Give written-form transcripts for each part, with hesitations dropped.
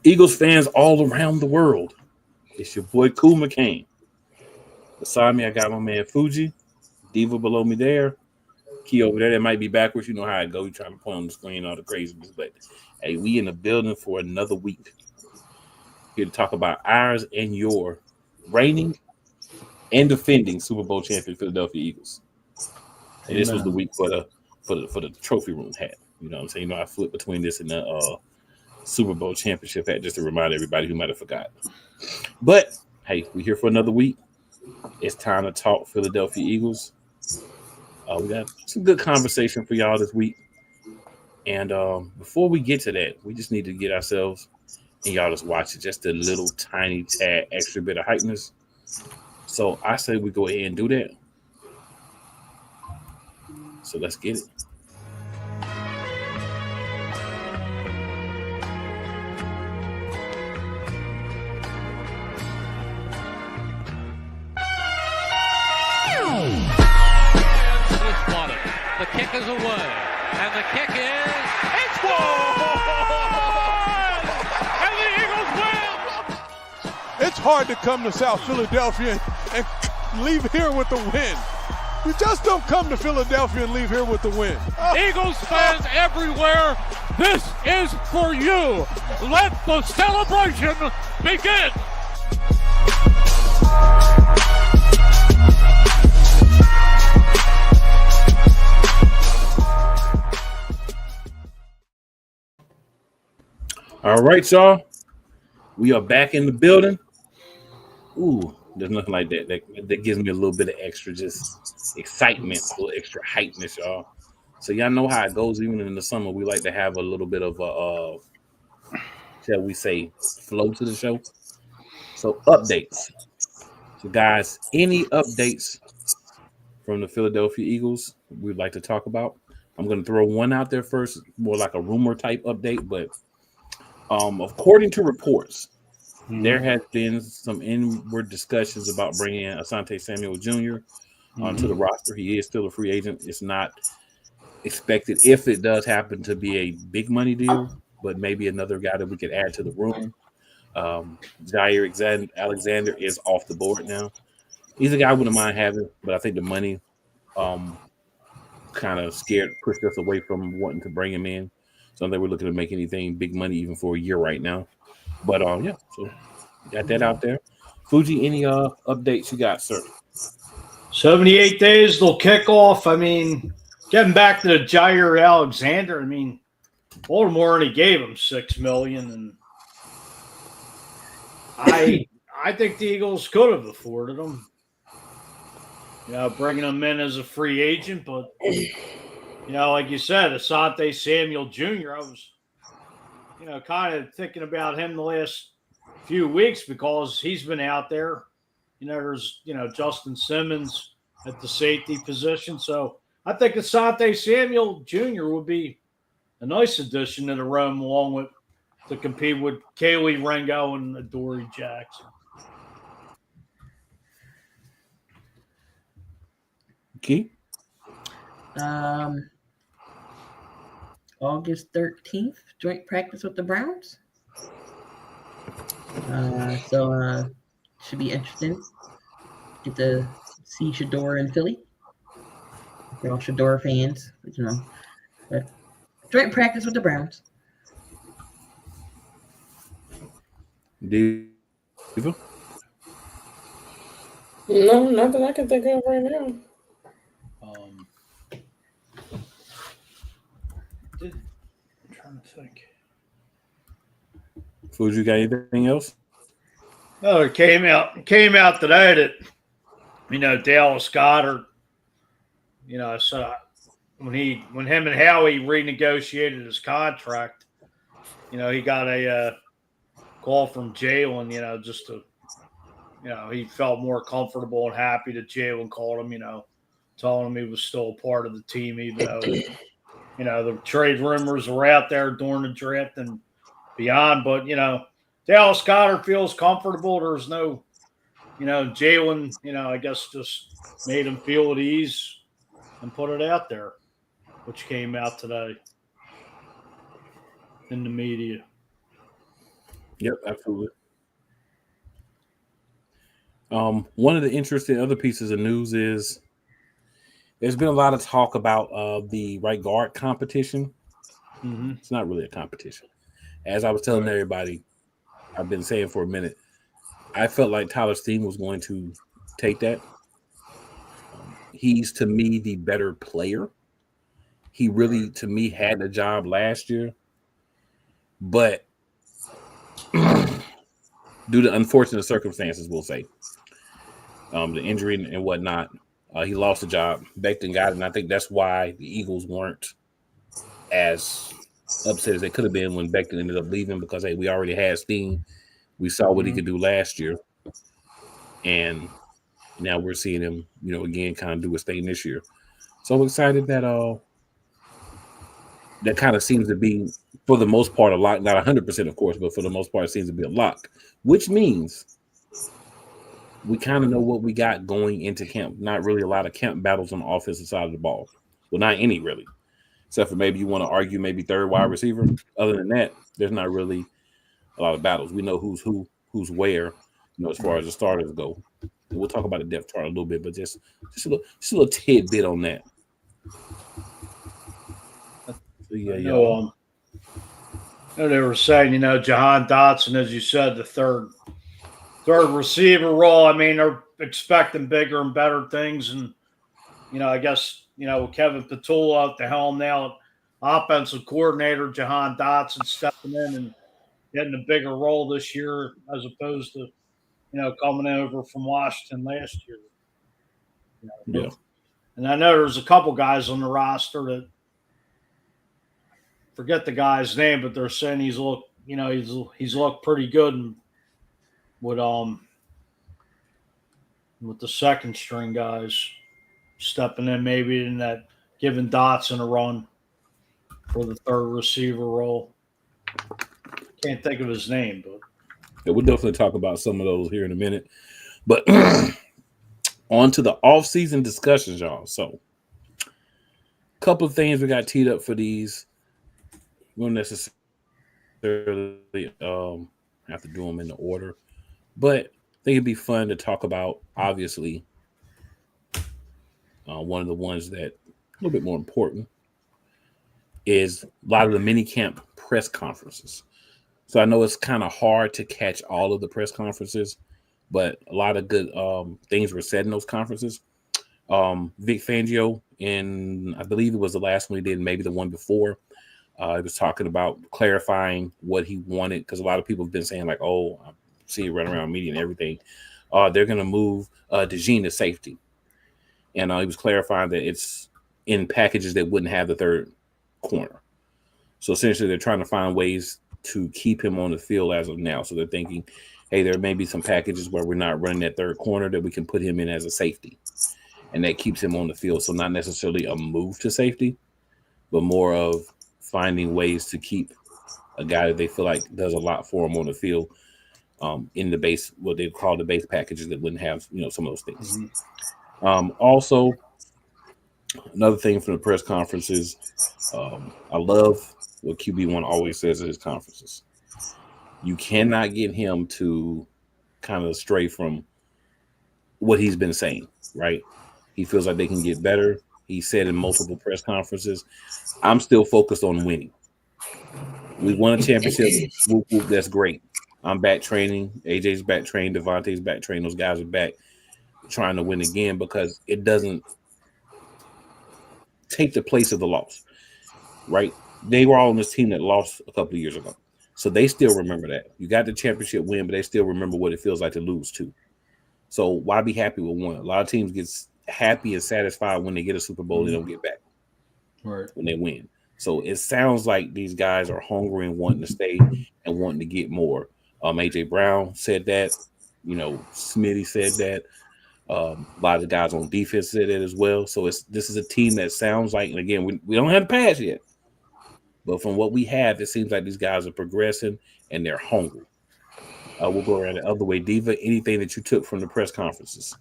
Eagles fans all around the world. It's your boy Cool McCain. Beside me, I got my man Fuji. Diva below me there. Key over there. That might be backwards. You know how it goes. You trying to point on the screen, all the craziness. But hey, we in the building for another week. Here to talk about ours and your reigning and defending Super Bowl champion Philadelphia Eagles. And this was the week for the trophy room hat. You know what I'm saying? You know, I flip between this and the Super Bowl championship hat just to remind everybody who might have forgotten. But hey, we're here for another week. It's time to talk Philadelphia Eagles. We got some good conversation for y'all this week. And before we get to that, we just need to get ourselves and y'all just watch it just a little tiny tad extra bit of hypeness. So I say we go ahead and do that. So let's get it. The kick is away, and the kick it's gone! And the Eagles win! It's hard to come to South Philadelphia and leave here with the win. We just don't come to Philadelphia and leave here with the win. Eagles fans everywhere, this is for you. Let the celebration begin. All right, y'all. We are back in the building. Ooh, there's nothing like that. That gives me a little bit of extra just excitement, a little extra hypeness, y'all. So y'all know how it goes. Even in the summer, we like to have a little bit of a, shall we say, flow to the show. So updates. So guys, any updates from the Philadelphia Eagles we'd like to talk about? I'm going to throw one out there first, more like a rumor type update, but according to reports, there has been some inward discussions about bringing Asante Samuel Jr. Onto the roster. He is still a free agent. It's not expected, if it does happen, to be a big money deal, but maybe another guy that we could add to the room. Jair Alexander is off the board now. He's a guy I wouldn't mind having, but I think the money kind of pushed us away from wanting to bring him in. So I think we're looking to make anything big money even for a year right now. But yeah, so got that out there. Fuji, any updates you got, sir? 78 days they'll kick off. I mean, getting back to the Jair Alexander, I mean, Baltimore only gave him $6 million, and I think the Eagles could have afforded him. You know, bringing him in as a free agent, but you know, like you said, Asante Samuel Jr., I was, you know, kind of thinking about him the last few weeks because he's been out there. You know, there's, you know, Justin Simmons at the safety position. So I think Asante Samuel Jr. would be a nice addition to the room along with to compete with Kaylee Ringo and Adoree Jackson. Key? August 13th, joint practice with the Browns. So should be interesting. Get to see Shador in Philly. We're all Shador fans, you know. But joint practice with the Browns. Diva? No, nothing I can think of right now. I'm trying to think. Fuji, got anything else? Oh, it came out today that, you know, Dallas Goedert, you know, so when him and Howie renegotiated his contract, you know, he got a call from Jalen, you know, just to, you know, he felt more comfortable and happy that Jalen called him, you know, telling him he was still a part of the team, even though, you know, the trade rumors were out there during the draft and beyond. But, you know, Dallas Goedert feels comfortable. There's no, you know, Jalen, you know, I guess just made him feel at ease and put it out there, which came out today in the media. Yep, absolutely. One of the interesting other pieces of news is there's been a lot of talk about the right guard competition. Mm-hmm. It's not really a competition. As I was telling everybody, I've been saying for a minute, I felt like Tyler Steen was going to take that. He's, to me, the better player. He really, to me, had the job last year. But due to unfortunate circumstances, we'll say, the injury and whatnot, he lost the job. Becton got it, and I think that's why the Eagles weren't as upset as they could have been when Becton ended up leaving because, hey, we already had Steen. We saw what he could do last year. And now we're seeing him, again, kind of do his thing this year. So I'm excited that that kind of seems to be, for the most part, a lock. Not 100%, of course, but for the most part, it seems to be a lock, which means we kind of know what we got going into camp. Not really a lot of camp battles on the offensive side of the ball. Well, not any, really. Except for maybe you want to argue maybe third wide receiver. Other than that, there's not really a lot of battles. We know who's who, who's where, as far as the starters go. And we'll talk about the depth chart a little bit, but just a little tidbit on that. So, yeah, I know they were saying, Jahan Dotson, as you said, the third receiver role. I mean, they're expecting bigger and better things, and I guess Kevin Petula at the helm now, offensive coordinator Jahan Dotson stepping in and getting a bigger role this year as opposed to coming over from Washington last year. Yeah. And I know there's a couple guys on the roster that forget the guy's name, but they're saying he's looked pretty good with the second string guys stepping in, maybe in that giving Dotson a run for the third receiver role. Can't think of his name, but yeah, we'll definitely talk about some of those here in a minute. But on to the offseason discussions, y'all. So, a couple of things we got teed up for these. We don't necessarily have to do them in the order, but I think it'd be fun to talk about. Obviously, one of the ones that a little bit more important is a lot of the minicamp press conferences. So I know it's kind of hard to catch all of the press conferences, but a lot of good things were said in those conferences. Vic Fangio, I believe it was the last one he did, maybe the one before, he was talking about clarifying what he wanted, because a lot of people have been saying, like, oh, I see it running around media and everything. They're going to move DeJean to safety. And he was clarifying that it's in packages that wouldn't have the third corner. So essentially, they're trying to find ways to keep him on the field as of now. So they're thinking, hey, there may be some packages where we're not running that third corner that we can put him in as a safety. And that keeps him on the field. So not necessarily a move to safety, but more of finding ways to keep a guy that they feel like does a lot for him on the field in the base, what they call the base packages that wouldn't have, some of those things. Mm-hmm. Also, another thing from the press conferences, I love what QB1 always says at his conferences. You cannot get him to kind of stray from what he's been saying, right? He feels like they can get better. He said in multiple press conferences, I'm still focused on winning. We won a championship. Whoop, whoop, that's great. I'm back training. AJ's back training. DeVonta's back training. Those guys are back trying to win again, because it doesn't take the place of the loss, right? They were all on this team that lost a couple of years ago. So they still remember that. You got the championship win, but they still remember what it feels like to lose too. So why be happy with one? A lot of teams get happy and satisfied when they get a Super Bowl. They don't get back when they win. So it sounds like these guys are hungry and wanting to stay and wanting to get more. AJ Brown said that. Smitty said that. A lot of the guys on defense said it as well. So this is a team that sounds like, and again, we don't have the pass yet, but from what we have, it seems like these guys are progressing and they're hungry. We'll go around the other way. Diva, anything that you took from the press conferences?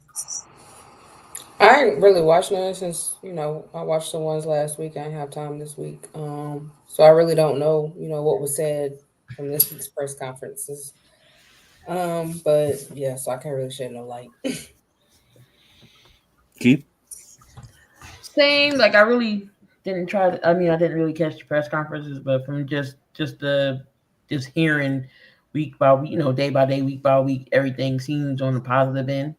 I ain't really watched none since, I watched the ones last week. I didn't have time this week. So I really don't know, what was said from this week's press conferences. But yeah, so I can't really shed no light. Keith? Same. Like I really didn't try to. I mean, I didn't really catch the press conferences, but from just hearing week by week, day by day, week by week, everything seems on the positive end,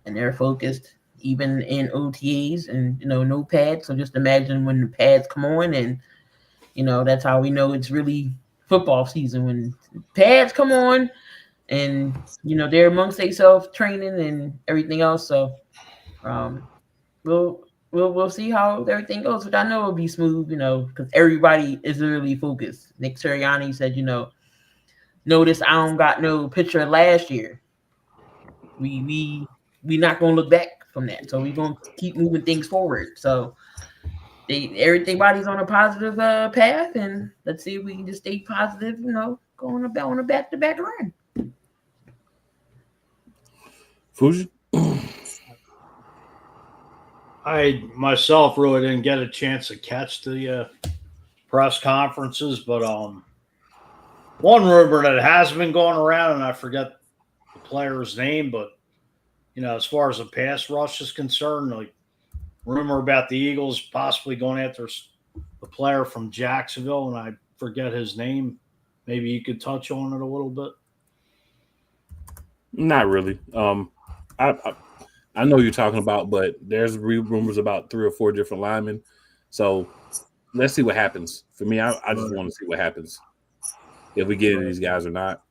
and they're focused even in OTAs and no pads. So just imagine when the pads come on, and that's how we know it's really football season when pads come on, and they're amongst themselves training and everything else. So we'll see how everything goes, but I know it'll be smooth, because everybody is really focused. Nick Sirianni said, notice I don't got no picture of last year. We not gonna look back from that, so we're gonna keep moving things forward. So everybody's on a positive path, and let's see if we can just stay positive, going on a back-to-back run. Fuji? I myself really didn't get a chance to catch the press conferences, but one rumor that has been going around, and I forget the player's name, but as far as the pass rush is concerned, like rumor about the Eagles possibly going after the player from Jacksonville, and I forget his name. Maybe you could touch on it a little bit. Not really. I know you're talking about, but there's rumors about 3 or 4 different linemen. So let's see what happens. For me, I just want to see what happens if we get into these guys or not.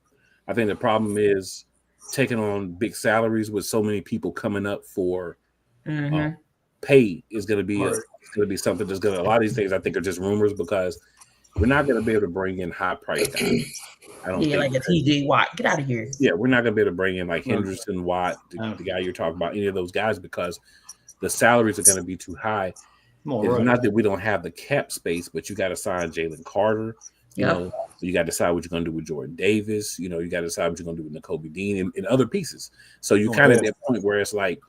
I think the problem is taking on big salaries with so many people coming up for pay is going to be something that's going to. A lot of these things I think are just rumors because we're not going to be able to bring in high price guys. I don't think like a TJ Watt. Get out of here. Yeah, we're not going to be able to bring in like Henderson, Watt, the guy you're talking about, any of those guys because the salaries are going to be too high. It's not that we don't have the cap space, but you got to sign Jalen Carter. You know, so you got to decide what you're going to do with Jordan Davis. You got to decide what you're going to do with Nakobe Dean and other pieces. So you kind of at that point where it's like,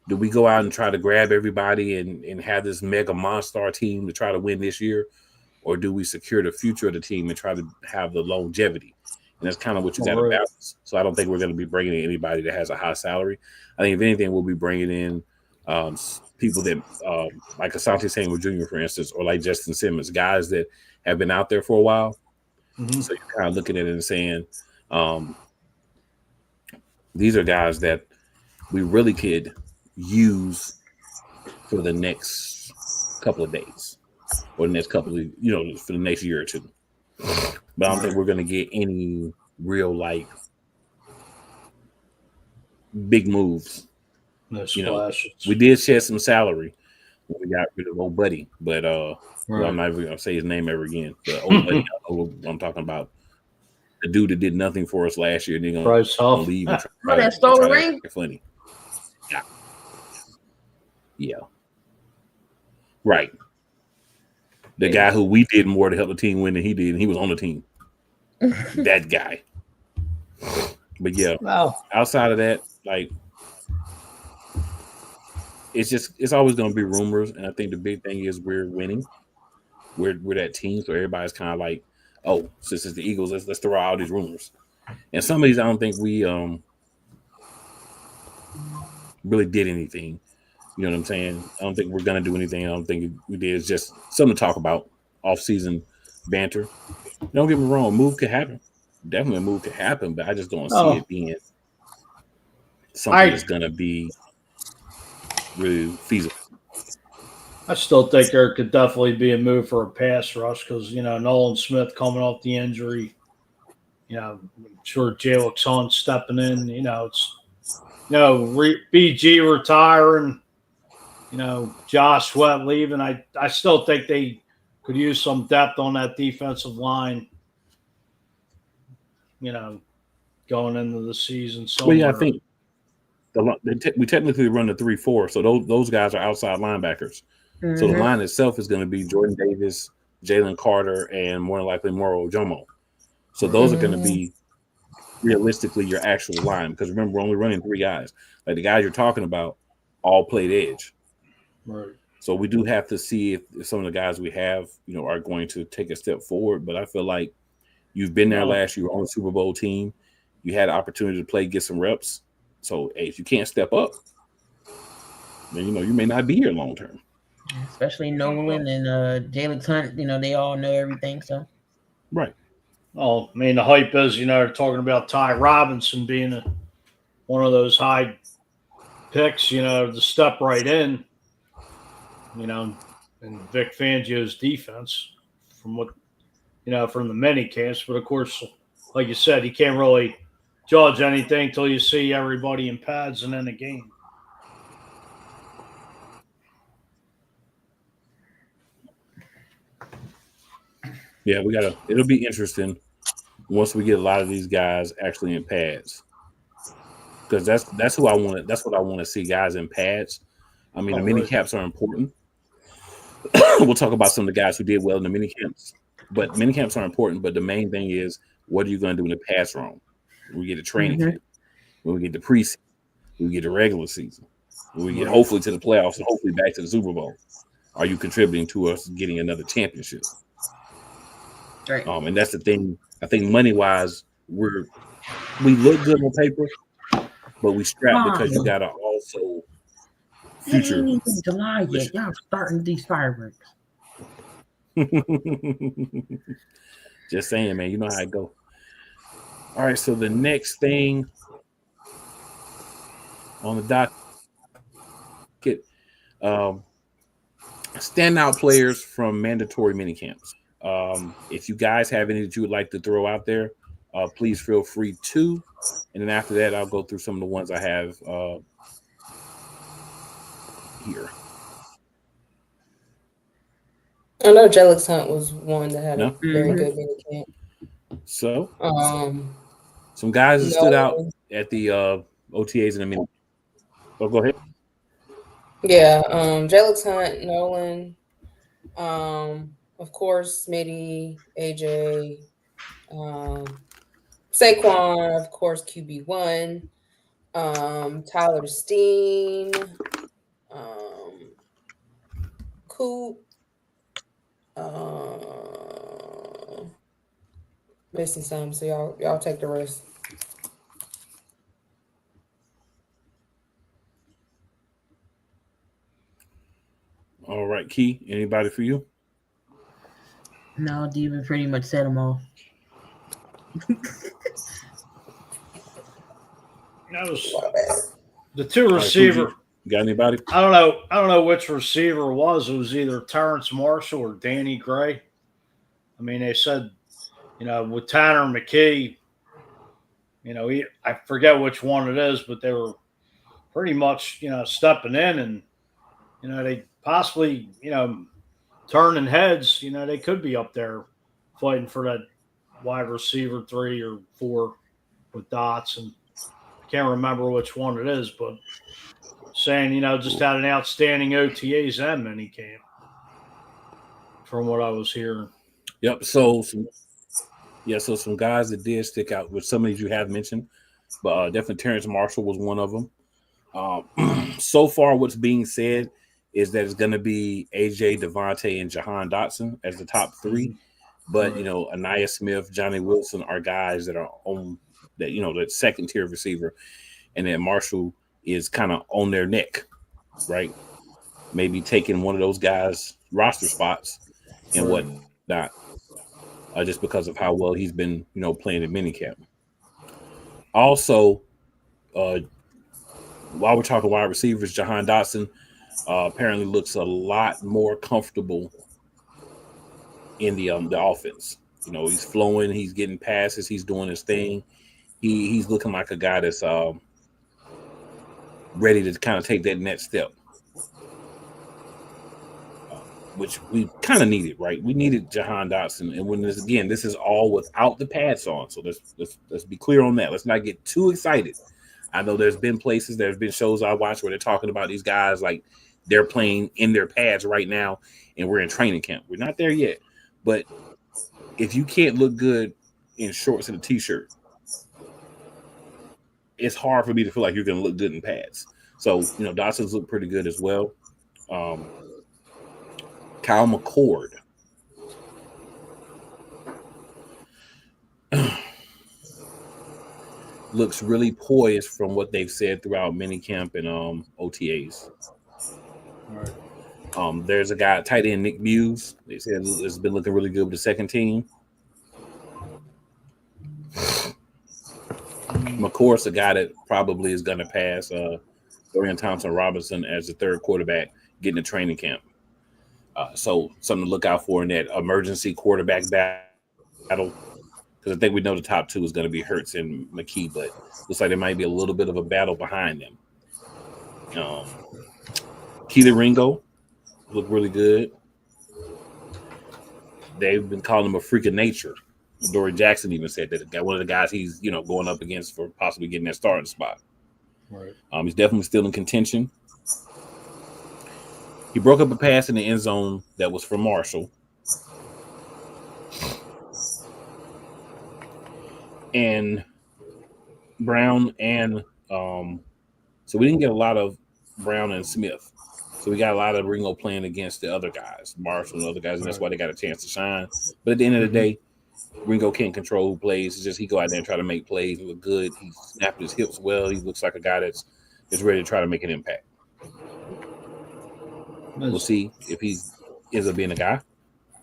do we go out and try to grab everybody and have this mega monster team to try to win this year? Or do we secure the future of the team and try to have the longevity? And that's kind of what you got to balance. So I don't think we're going to be bringing in anybody that has a high salary. I think if anything, we'll be bringing in people that like Asante Samuel Jr., for instance, or like Justin Simmons, guys that have been out there for a while. Mm-hmm. So you're kind of looking at it and saying, these are guys that we really could use for the next couple of days or the next couple of, for the next year or two. But I don't think we're going to get any real, like, big moves. No splashes. We did shed some salary when we got rid of old buddy, but well, I'm not even going to say his name ever again. But old buddy, I'm talking about the dude that did nothing for us last year. And then going to leave and try that stole the ring? Funny. Yeah. Right. The guy who we did more to help the team win than he did, and he was on the team. That guy. But yeah, outside of that, like, it's always going to be rumors, and I think the big thing is we're winning. We're that team, so everybody's kind of like, oh, since it's the Eagles, let's throw out all these rumors. And some of these, I don't think we really did anything. You know what I'm saying? I don't think we're going to do anything. I don't think we did. It's just something to talk about, off-season banter. Don't get me wrong. A move could happen. Definitely a move could happen, but I just don't see it being something that's going to be really feasible. I still think there could definitely be a move for a pass rush because, Nolan Smith coming off the injury. I'm sure Jalen Son stepping in. It's, BG retiring. Josh Sweat leaving. I still think they could use some depth on that defensive line, going into the season. Well, yeah, I think we technically run the 3-4, so those guys are outside linebackers. Mm-hmm. So the line itself is going to be Jordan Davis, Jalen Carter, and more than likely Moro Ojomo. So those are going to be realistically your actual line because remember, we're only running 3 guys. Like the guys you're talking about all played edge. Right. So we do have to see if some of the guys we have, are going to take a step forward. But I feel like You've been there last year on the Super Bowl team. You had an opportunity to play, get some reps. So, hey, if you can't step up, then you may not be here long term. Especially Nolan and Jalen Hunt. They all know everything. So, right. Oh, I mean, the hype is, they're talking about Ty Robinson being one of those high picks, to step right in, and Vic Fangio's defense from what, from the mini camps. But of course, like you said, you can't really judge anything until you see everybody in pads and in a game. Yeah, it'll be interesting once we get a lot of these guys actually in pads. Because that's who I want. That's what I want to see, guys in pads. I mean, the mini camps are important. We'll talk about some of the guys who did well in the mini camps, but mini camps are important. But the main thing is, what are you going to do in the pass round? When we get to training camp, when we get to preseason, when we get to regular season, when we get hopefully to the playoffs and hopefully back to the Super Bowl. Are you contributing to us getting another championship? Right. And that's the thing. I think money wise, we look good on paper. But we strap because you gotta also future. It ain't even July yet. Y'all starting these fireworks. Just saying, man. You know how it go. All right. So the next thing on the docket, standout players from mandatory minicamps. If you guys have any that you would like to throw out there, please feel free to. And then after that, I'll go through some of the ones I have here. I know Jalen Hunt was one that had a very good minicamp. So, some guys that stood out at the OTAs in a minute. Oh, go ahead. Yeah, Jalen Hunt, Nolan, of course, Smitty, AJ, Saquon, of course, QB1, Tyler Steen, Coop, missing some, so y'all take the rest. All right, Key, anybody for you? No, Devin pretty much said them all. That was the two receiver. You got anybody? I don't know which receiver it was. It was either Terrence Marshall or Danny Gray. I mean, they said, with Tanner McKee, I forget which one it is, but they were pretty much, stepping in and, they possibly, turning heads, they could be up there fighting for that wide receiver 3 or 4 with Dots. And I can't remember which one it is, but saying, just had an outstanding OTAs and minicamp from what I was hearing. Yep. So some guys that did stick out, which some of these you have mentioned, but definitely Terrence Marshall was one of them. So far, what's being said is that it's going to be AJ, DeVonta, and Jahan Dotson as the top 3. But, Anaya Smith, Johnny Wilson are guys that are on that, that second tier receiver. And then Marshall is kind of on their neck, right? Maybe taking one of those guys' roster spots and whatnot, just because of how well he's been, playing in minicamp. Also, while we're talking wide receivers, Jahan Dotson apparently looks a lot more comfortable in the offense. He's flowing, he's getting passes, he's doing his thing. He's looking like a guy that's ready to kind of take that next step, which we kind of needed, right? We needed Jahan Dotson, and when this is all without the pads on. So let's be clear on that. Let's not get too excited. I know there's been shows I watched where they're talking about these guys like they're playing in their pads right now, and we're in training camp. We're not there yet, but if you can't look good in shorts and a t-shirt, it's hard for me to feel like you're going to look good in pads. So, Dotson's look pretty good as well. Kyle McCord. looks really poised from what they've said throughout minicamp and OTAs. All right. There's a guy, tight end Nick Muse. They said has been looking really good with the second team. Of course, a guy that probably is going to pass Dorian Thompson-Robinson as the third quarterback getting to training camp. So something to look out for in that emergency quarterback battle. Because I think we know the top two is going to be Hurts and McKee, but looks like there might be a little bit of a battle behind them. Keely Ringo looked really good. They've been calling him a freak of nature. Dory Jackson even said that one of the guys he's going up against for possibly getting that starting spot. Right. He's definitely still in contention. He broke up a pass in the end zone that was from Marshall. And Brown and so we didn't get a lot of Brown and Smith. So we got a lot of Ringo playing against the other guys, Marshall and other guys, and that's why they got a chance to shine. But at the end of the day, Ringo can't control who plays. It's just he go out there and try to make plays. He look good. He snapped his hips well. He looks like a guy that's ready to try to make an impact. We'll see if he ends up being a guy.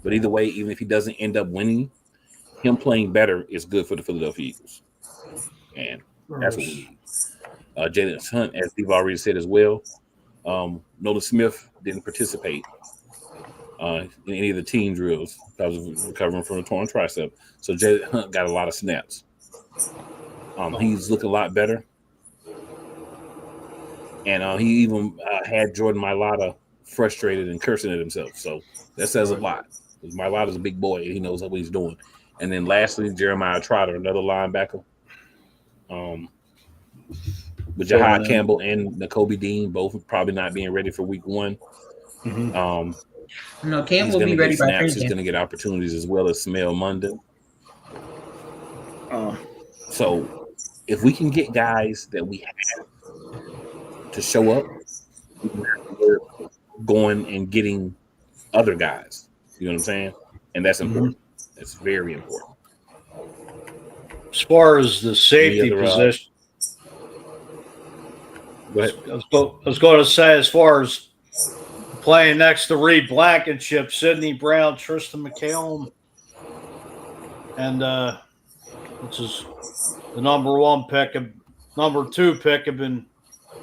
But either way, even if he doesn't end up winning, him playing better is good for the Philadelphia Eagles. And that's what we need. Jalen Hunt, as we've already said as well, Nolan Smith didn't participate in any of the team drills because of recovering from a torn tricep. So Jalen Hunt got a lot of snaps. He's looking a lot better. And he even had Jordan Mailata frustrated and cursing at himself. So that says a lot. Because Mailata's a big boy. And he knows what he's doing. And then lastly, Jeremiah Trotter, another linebacker. With Jahad Campbell and Nakobe Dean both probably not being ready for week one. No, Campbell will be ready by snaps. He's going to get opportunities as well as Smell Munden. So if we can get guys that we have to show up, we're going and getting other guys. You know what I'm saying? And that's important. That's very important. As far as the safety position, go ahead. I was going to say, as far as playing next to Reed Blankenship, Sidney Brown, Tristan McCallum, and which is the number 1 pick, number 2 pick, have been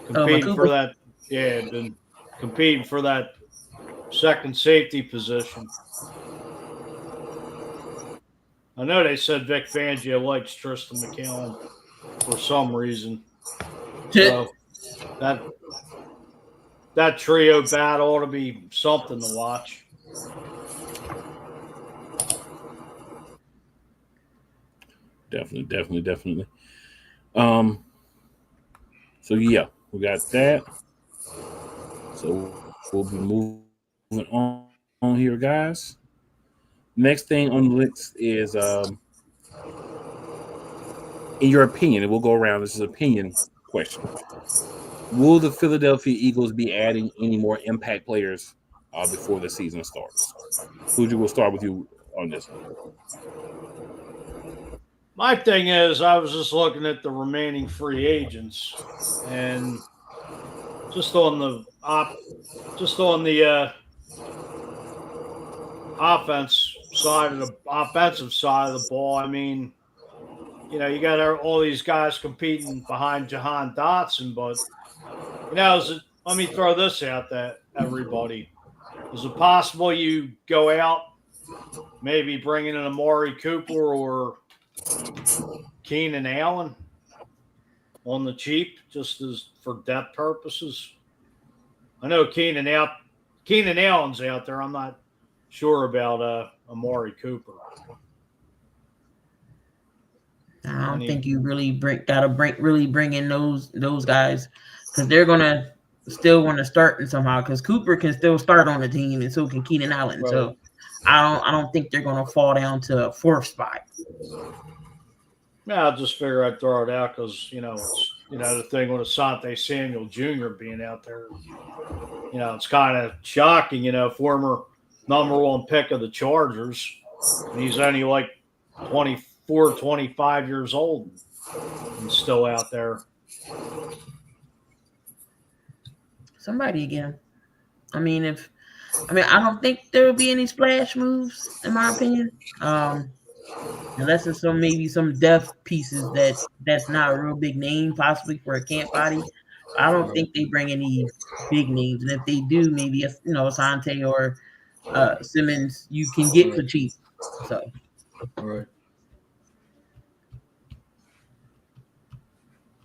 competing for that. Yeah, been competing for that second safety position. I know they said Vic Fangio likes Tristan McCallum for some reason. So that trio battle ought to be something to watch. Definitely. So yeah, we got that. So we'll be moving on here, guys. Next thing on the list is, in your opinion, and we'll go around. This is an opinion question. Will the Philadelphia Eagles be adding any more impact players before the season starts? Fuji, we'll start with you on this one. My thing is, I was just looking at the remaining free agents, and just on the offensive side of the ball. I mean, you got all these guys competing behind Jahan Dotson, but let me throw this out there, everybody. Is it possible you go out, maybe bring in an Amari Cooper or Keenan Allen on the cheap, just as for depth purposes? I know Keenan Allen's out there. I'm not sure about Amari Cooper. I don't think you really gotta bring in those guys, because they're gonna still want to start and somehow, because Cooper can still start on the team and so can Keenan Allen. Right. So I don't think they're gonna fall down to a 4th spot. Yeah, I just figure I'd throw it out because it's the thing with Asante Samuel Jr. being out there. It's kind of shocking. Former number 1 pick of the Chargers, and he's only like 24, 25 years old. He's still out there. Somebody again. I don't think there will be any splash moves, in my opinion. Unless it's maybe some depth pieces that's not a real big name, possibly for a camp body. I don't think they bring any big names, and if they do, maybe Asante or Simmons you can get for cheap. So, Right.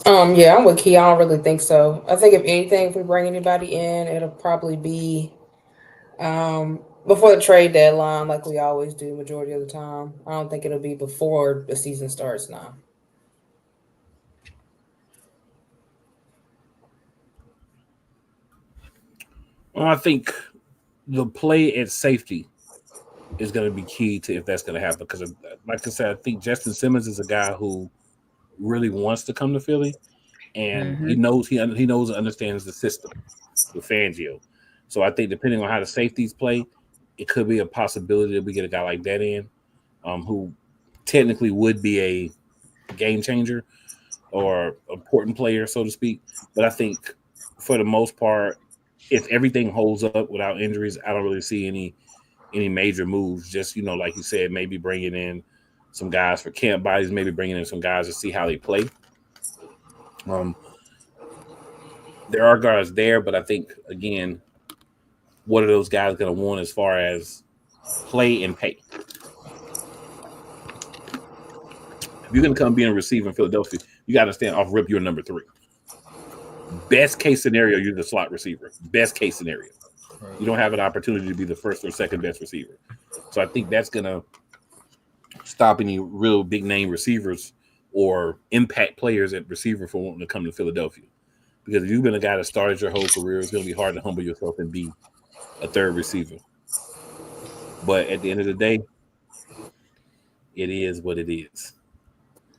Yeah, I'm with Key. I don't really think so. I think if anything, if we bring anybody in, it'll probably be before the trade deadline, like we always do majority of the time. I don't think it'll be before the season starts now. Well, I think the play at safety is going to be key to if that's going to happen. Because, like I said, I think Justin Simmons is a guy who really wants to come to Philly, and he knows and understands the system with Fangio. So I think depending on how the safeties play, it could be a possibility that we get a guy like that in, who technically would be a game changer or important player, so to speak. But I think for the most part, if everything holds up without injuries, I don't really see any major moves. Just, like you said, maybe bringing in some guys for camp bodies, maybe bringing in some guys to see how they play. There are guys there, but I think, again, what are those guys going to want as far as play and pay? If you're going to come being a receiver in Philadelphia, you got to stand off rip, you're number 3. Best case scenario, you're the slot receiver. Best case scenario. You don't have an opportunity to be the first or second best receiver. So I think that's going to stop any real big name receivers or impact players at receiver from wanting to come to Philadelphia. Because if you've been a guy that started your whole career, it's going to be hard to humble yourself and be a third receiver. But at the end of the day, it is what it is.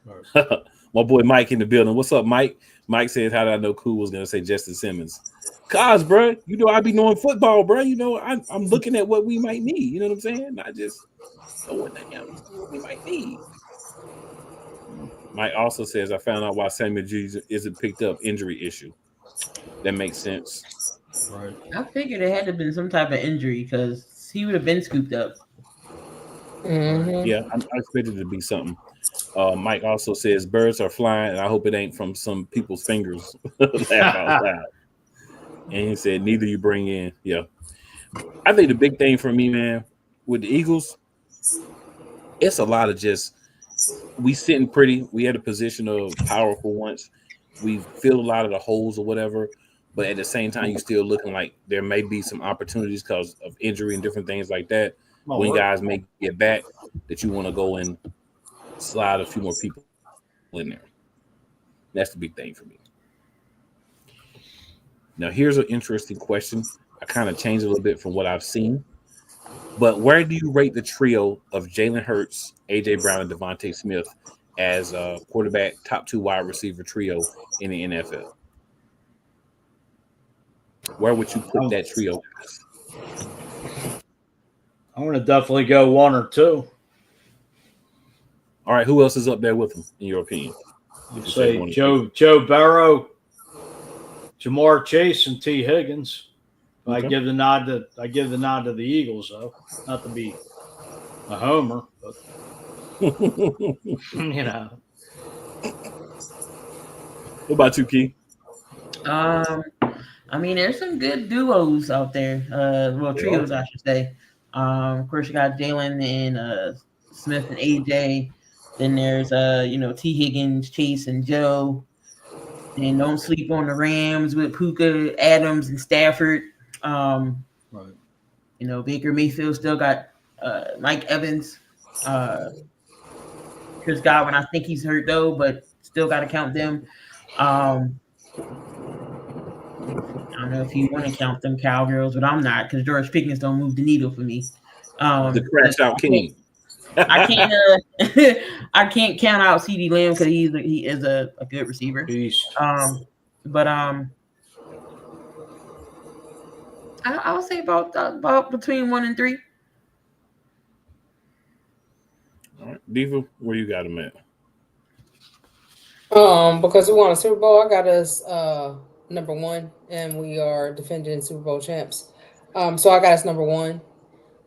Right. My boy Mike in the building. What's up, Mike? Mike says, how did I know Cool was going to say Justin Simmons? Cause, bro, I be knowing football, bro. I'm looking at what we might need. You know what I'm saying? Not just what we might need. Mike also says, I found out why Samuel G isn't picked up injury issue. That makes sense. Right. I figured it had to have been some type of injury because he would have been scooped up. Mm-hmm. Yeah, I expected it to be something. Mike also says birds are flying, and I hope it ain't from some people's fingers. Laugh out loud. And he said, neither you bring in. Yeah. I think the big thing for me, man, with the Eagles, it's a lot of just we sitting pretty. We had a position of power for once. We filled a lot of the holes or whatever. But at the same time, you're still looking like there may be some opportunities because of injury and different things like that. When guys may get back, that you want to go and slide a few more people in there. That's the big thing for me. Now, here's an interesting question. I kind of changed a little bit from what I've seen. But where do you rate the trio of Jalen Hurts, A.J. Brown, and DeVonta Smith as a quarterback, top 2 wide receiver trio in the NFL? Where would you put that trio? I'm going to definitely go 1 or 2. All right, who else is up there with him, in your opinion? You say Joe Burrow, Jamar Chase, and T. Higgins. Okay. I give the nod to the Eagles, though. Not to be a homer, but What about you, Key? There's some good duos out there. Trios, I should say. Of course, you got Jalen and Smith and AJ. Then there's T. Higgins, Chase, and Joe. And don't sleep on the Rams with Puka, Adams, and Stafford. Right. Baker Mayfield still got Mike Evans. Chris Godwin, I think he's hurt though, but still got to count them. I don't know if you want to count them Cowgirls, but I'm not because George Pickens don't move the needle for me. The crash out king. I can't. I can't count out CeeDee Lamb because he is a good receiver. I'll say about between 1 and 3. All right, Diva, where you got him at? Because we won a Super Bowl, I got us number 1, and we are defending Super Bowl champs. So I got us number 1.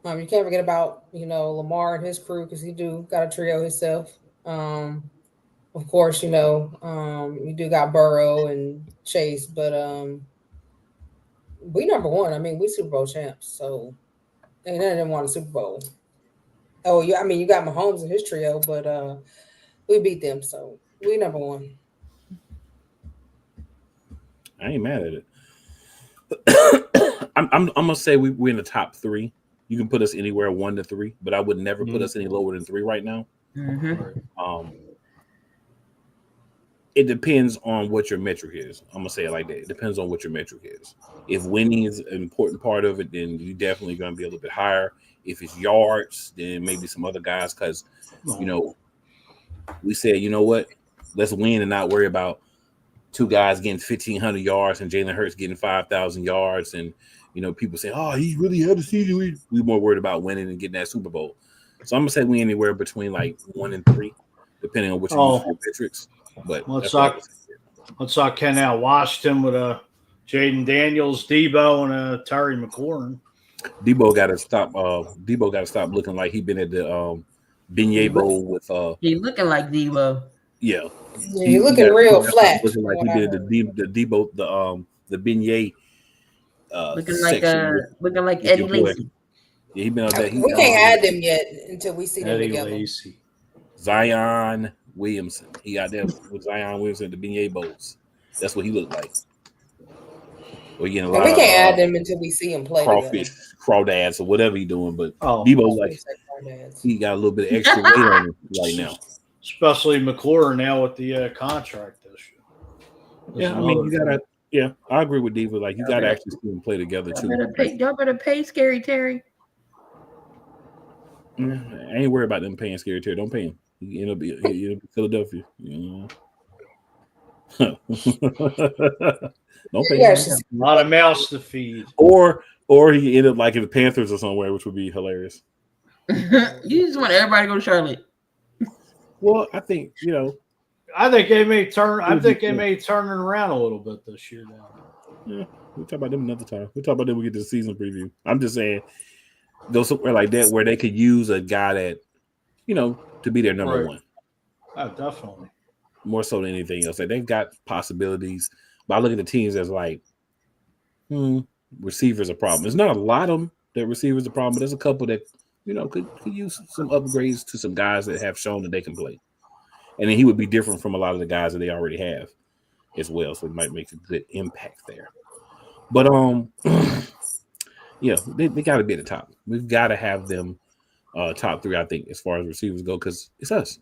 You can't forget about Lamar and his crew because he do got a trio himself. Of course, you do got Burrow and Chase, but we number 1. I mean, we Super Bowl champs, so and none of them won a Super Bowl. Oh, yeah, I mean, you got Mahomes and his trio, but we beat them, so we number 1. I ain't mad at it. I'm gonna say we're in the top 3. You can put us anywhere 1 to 3, but I would never put us any lower than 3 right now. Mm-hmm. It depends on what your metric is. I'm gonna say it like that. It depends on what your metric is. If winning is an important part of it, then you're definitely gonna be a little bit higher. If it's yards, then maybe some other guys, because we said, you know what, let's win and not worry about 2 guys getting 1,500 yards and Jalen Hurts getting 5,000 yards, and people say, oh, he really had a season. We more worried about winning and getting that Super Bowl. So I'm gonna say we anywhere between like 1 and 3, depending on which metrics. But let's talk Kenal Washington with a Jaden Daniels, Debo, and a Terry McLaurin. Debo got to stop. Debo got to stop looking like he been at the Beignet Bowl with. He looking like Debo. Yeah, he looking real flat. Looking like he did the Debo the Beignet. Looking like Eddie Lacy. Yeah, he been on that. We can't add them yet until we see them together. Lacy. Zion Williamson. He got there with Zion Williamson at the Beignet Bowls. That's what he looked like. We can't add them until we see him play. Crawdads or whatever he's doing. But Debo, like, he got a little bit of extra weight on him right now. Especially McLaurin now with the contract this year. Yeah, I mean, you gotta. Yeah, I agree with Debo. Like, you gotta actually see them play together too. Y'all better pay Scary Terry. I ain't worried about them paying Scary Terry. Don't pay him. He'll be Philadelphia. Don't pay him. A lot of mouths to feed. Or he end up like in the Panthers or somewhere, which would be hilarious. You just want everybody to go to Charlotte. Well, I think I think they may turn. I think they may turn it around a little bit this year now. Yeah, we'll talk about them another time. We'll talk about them when we get to the season preview. I'm just saying, go somewhere like that where they could use a guy that, to be their number 1. Oh, definitely. More so than anything else. Like, they've got possibilities. But I look at the teams as like, receivers a problem. There's not a lot of them that receivers a problem, but there's a couple that, could use some upgrades to some guys that have shown that they can play. And then he would be different from a lot of the guys that they already have as well. So it might make a good impact there. But yeah, they got to be at the top. We've got to have them top 3, I think, as far as receivers go, because it's us.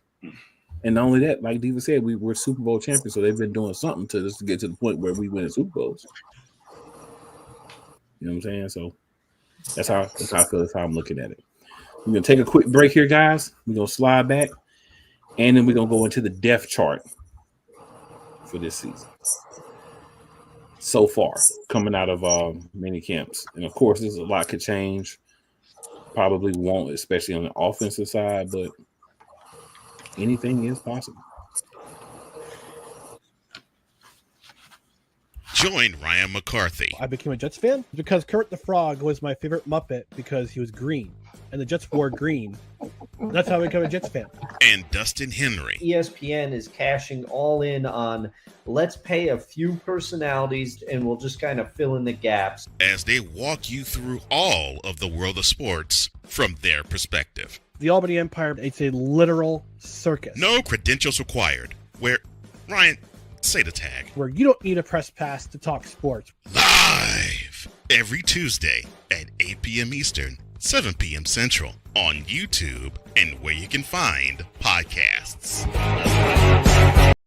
And not only that, like Diva said, we're Super Bowl champions, so they've been doing something to us to get to the point where we win in Super Bowls. You know what I'm saying? So that's how I feel. That's how I'm looking at it. We're gonna take a quick break here, guys. We're gonna slide back, and then we're gonna go into the depth chart for this season. So far, coming out of mini camps, and of course, there's a lot could change. Probably won't, especially on the offensive side, but anything is possible. Join Ryan McCarthy. I became a Jets fan because Kermit the Frog was my favorite Muppet because he was green, and the Jets wore green. That's how I became a Jets fan. And Dustin Henry. ESPN is cashing all in on let's pay a few personalities and we'll just kind of fill in the gaps. As they walk you through all of the world of sports from their perspective. The Albany Empire, it's a literal circus. No credentials required. Where, Ryan, say the tag. Where you don't need a press pass to talk sports. Live every Tuesday at 8 p.m. Eastern, 7 p.m. Central on YouTube and where you can find podcasts.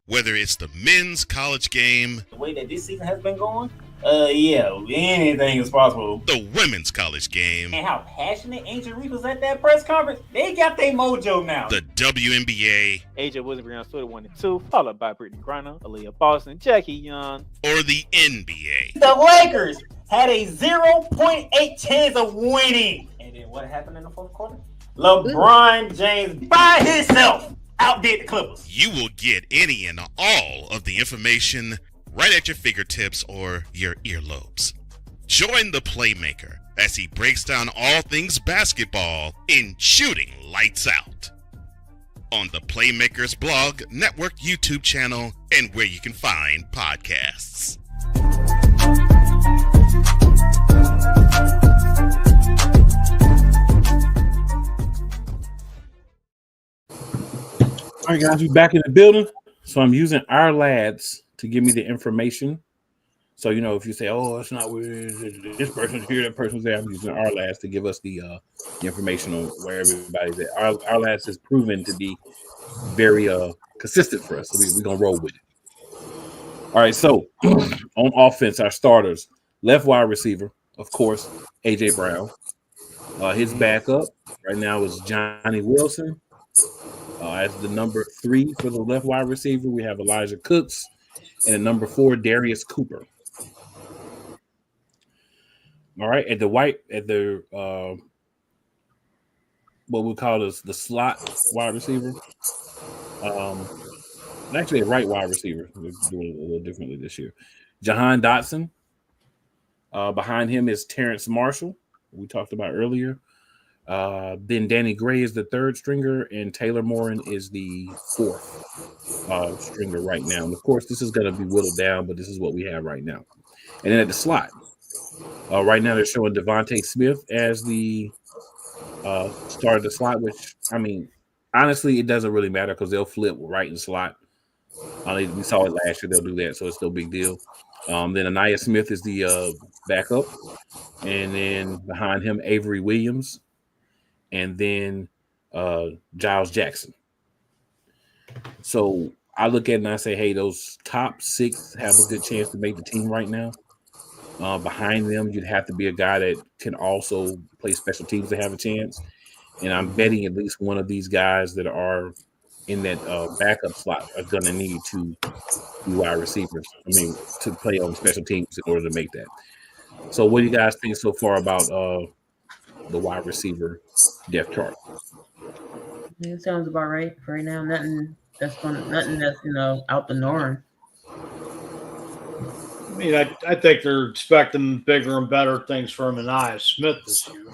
Whether it's the men's college game, the way that this season has been going, yeah, anything is possible. The women's college game, and how passionate Angel Reese was at that press conference, they got their mojo now. The WNBA, AJ Wilson on Twitter 1 and 2, followed by Brittany Griner, Aaliyah Boston, Jackie Young, or the NBA. The Lakers had a 0.8 chance of winning. And then what happened in the fourth quarter? LeBron James by himself outdid the Clippers. You will get any and all of the information right at your fingertips or your earlobes. Join the Playmaker as he breaks down all things basketball in Shooting Lights Out on the Playmakers blog, network, YouTube channel, and where you can find podcasts. All right, guys, we're back in the building. So I'm using our lads to give me the information. So, you know, if you say, oh, it's not this person's here, that person's there, I'm using our lads to give us the information on where everybody's at. Our lads has proven to be very consistent for us. So we're going to roll with it. All right, so on offense, our starters, left wide receiver, of course, A.J. Brown. His backup right now is Johnny Wilson. As the number 3 for the left wide receiver, we have Elijah Cooks, and at number 4, Darius Cooper. All right, at the what we call the slot wide receiver. Actually, a right wide receiver. We're doing it a little differently this year. Jahan Dotson. Behind him is Terrence Marshall, we talked about earlier. Then Danny Gray is the 3rd stringer, and Taylor Morin is the 4th stringer right now. And of course, this is going to be whittled down, but this is what we have right now. And then at the slot, right now they're showing DeVonta Smith as the start of the slot, which, I mean, honestly, it doesn't really matter because they'll flip right in slot. We saw it last year. They'll do that, so it's no big deal. Then Anaya Smith is the backup. And then behind him, Avery Williams. And then Giles Jackson. So I look at it and I say, hey, those top 6 have a good chance to make the team right now. Behind them, you'd have to be a guy that can also play special teams to have a chance. And I'm betting at least one of these guys that are in that backup slot are going to need to be wide receivers. I mean, to play on special teams in order to make that. So what do you guys think so far about the wide receiver depth chart? It sounds about right for right now. Nothing that's out the norm. I mean, I think they're expecting bigger and better things from Anaya Smith this year,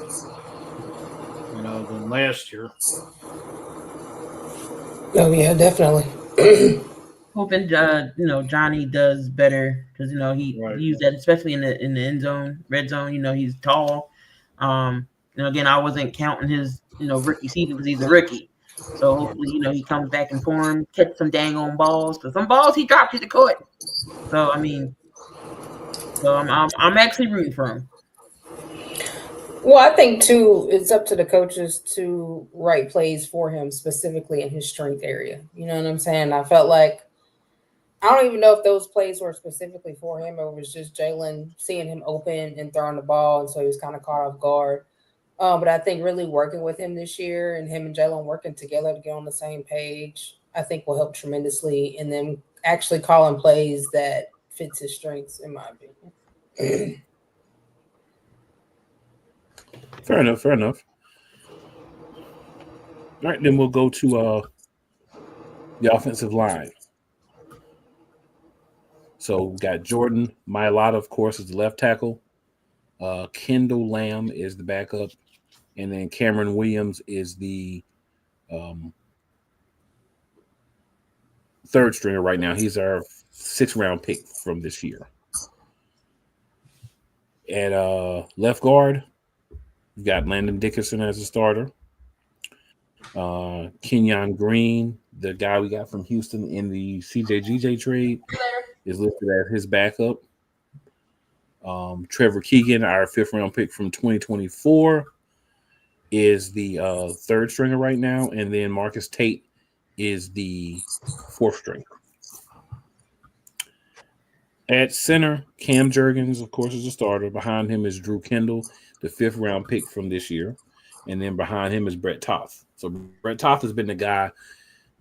than last year. Oh yeah, definitely. Hoping Johnny does better because he used that especially in the end zone, red zone. He's tall. Again, I wasn't counting his rookie season because he's a rookie. So hopefully he comes back in form, catch some dang on balls because some balls he dropped to the court. So I mean, I'm actually rooting for him. Well, I think too, it's up to the coaches to write plays for him specifically in his strength area. You know what I'm saying? I felt like I don't even know if those plays were specifically for him or it was just Jalen seeing him open and throwing the ball, and so he was kind of caught off guard. But I think really working with him this year and him and Jalen working together to get on the same page, I think will help tremendously. And then actually calling plays that fits his strengths, in my opinion. Fair enough. All right, then we'll go to the offensive line. So we got Jordan Mailata, of course, is the left tackle. Kendall Lamb is the backup. And then Cameron Williams is the 3rd stringer right now. He's our 6th-round pick from this year. At left guard, we've got Landon Dickerson as a starter. Kenyon Green, the guy we got from Houston in the CJGJ trade, is listed as his backup. Trevor Keegan, our 5th-round pick from 2024, is the 3rd stringer right now. And then Marcus Tate is the 4th stringer. At center, Cam Jurgens, of course, is a starter. Behind him is Drew Kendall, the 5th-round pick from this year. And then behind him is Brett Toth. So Brett Toth has been the guy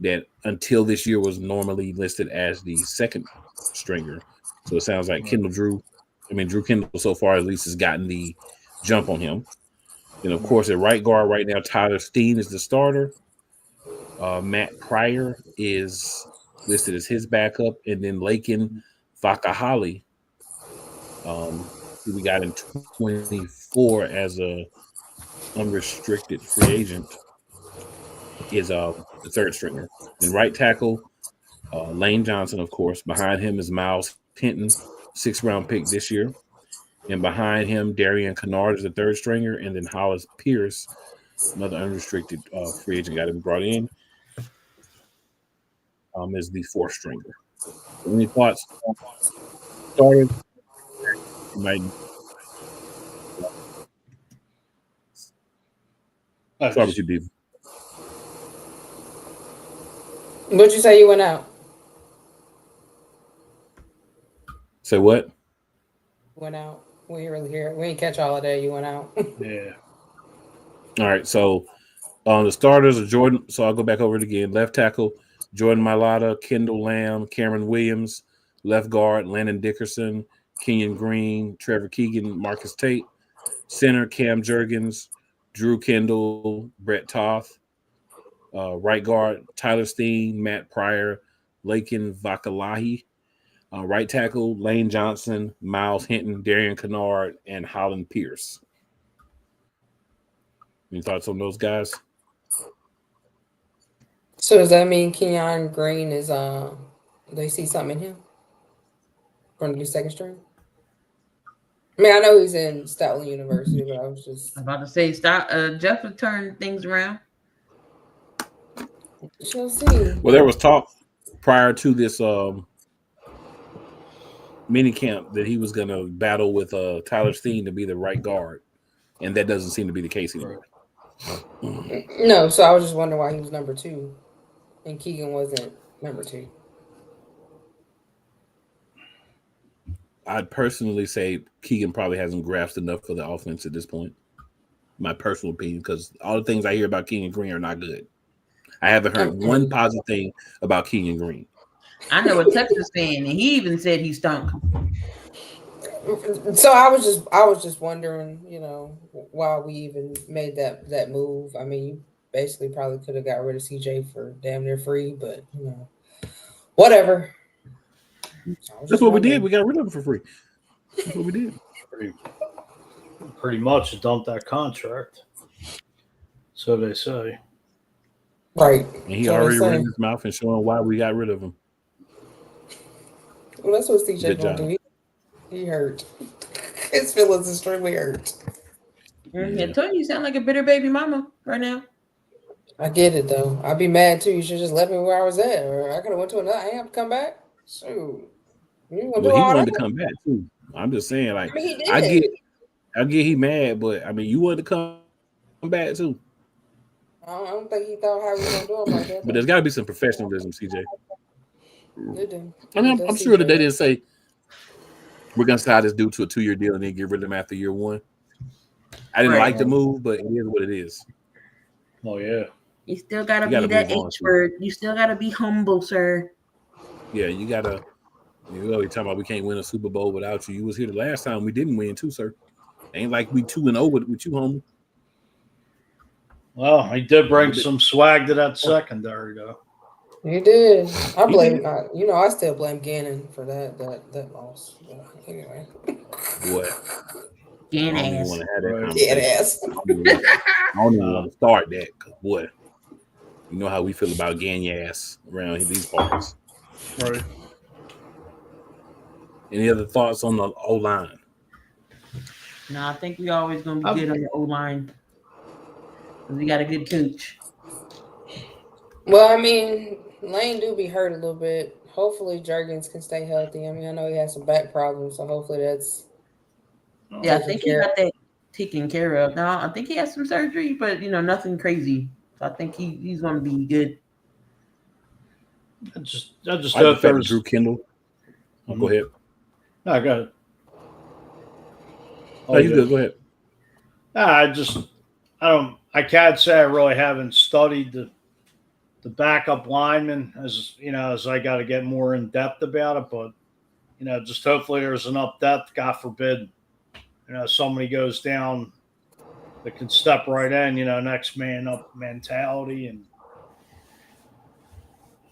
that until this year was normally listed as the 2nd stringer. So it sounds like Drew Kendall so far at least has gotten the jump on him. And of course, at right guard right now, Tyler Steen is the starter. Matt Pryor is listed as his backup, and then Lakin Vakahali, who we got in 24 as a unrestricted free agent, is the third stringer. Then right tackle, Lane Johnson, of course. Behind him is Miles Hinton, 6th-round pick this year. And behind him, Darian Kennard is the third stringer, and then Hollis Pierce, another unrestricted free agent guy that we brought in, is the fourth stringer. Any thoughts? Started. You might. Start with you, Dave. What'd you say you went out? Say what? Went out. We ain't really here. We ain't catch all of that. You went out. Yeah. All right. So the starters are Jordan. So I'll go back over it again. Left tackle, Jordan Mailata, Kendall Lamb, Cameron Williams. Left guard, Landon Dickerson, Kenyon Green, Trevor Keegan, Marcus Tate. Center, Cam Jurgens, Drew Kendall, Brett Toth. Right guard, Tyler Steen, Matt Pryor, Lakin Vakalahi. Right tackle, Lane Johnson, Miles Hinton, Darian Kennard, and Holland Pierce. Any thoughts on those guys? So does that mean Kenyon Green is they see something in him? Going to do second string? I mean, I know he's in Stoutland University, but I was just about to say, Jeff will turn things around. She'll see. Well, there was talk prior to this minicamp that he was going to battle with Tyler Steen to be the right guard, and that doesn't seem to be the case anymore. No, so I was just wondering why he was number 2, and Keegan wasn't number 2. I'd personally say Keegan probably hasn't grasped enough for the offense at this point. My personal opinion, because all the things I hear about Keegan Green are not good. I haven't heard one positive thing about Keegan Green. I know a Texas fan, and he even said he stunk. So I was just wondering, why we even made that move. I mean, you basically probably could have got rid of CJ for damn near free, but whatever. That's what we did. We got rid of him for free. That's what we did. Pretty much dumped that contract. So they say. Right. And he already ran his mouth and showing why we got rid of him. Well, that's what CJ gonna do. He hurt. His feelings extremely hurt. I told you sound like a bitter baby mama right now. I get it though. I'd be mad too. You should just left me where I was at, or I could have went to another. I have to come back. Shoot. He wanted to come back too. I'm just saying, like, I get he mad, but I mean, you wanted to come back too. I don't think he thought how he was gonna do him like that. But there's got to be some professionalism, CJ. They do. I mean, I'm sure that they didn't say we're gonna sign this dude to a 2-year deal and then get rid of him after year 1. I didn't like the move, but it is what it is. Oh yeah. You still gotta be that H word. You still gotta be humble, sir. Yeah, you gotta. You know, we talking about we can't win a Super Bowl without you. You was here the last time we didn't win too, sir. Ain't like we 2-0 with you, homie. Well, he did bring some swag to that secondary, though. He did. I blame. I still blame Gannon for that loss. But anyway. What? Gannon ass. I don't even want to start that, because boy, you know how we feel about Gannon ass around these parts. Right. Any other thoughts on the O-line? No, I think we always gonna be good on the O-line. We got a good coach. Well, I mean, Lane do be hurt a little bit. Hopefully, Jurgens can stay healthy. I mean, I know he has some back problems, so hopefully that's. Yeah, I think he got that taken care of. Now, I think he has some surgery, but nothing crazy. So I think he's gonna be good. I just I hope there's Drew Kendall. Go ahead. No, I got it. Oh, you good? Go ahead. I can't say I really haven't studied the backup linemen as I got to get more in depth about it, but just hopefully there's enough depth. God forbid, somebody goes down that can step right in. Next man up mentality, and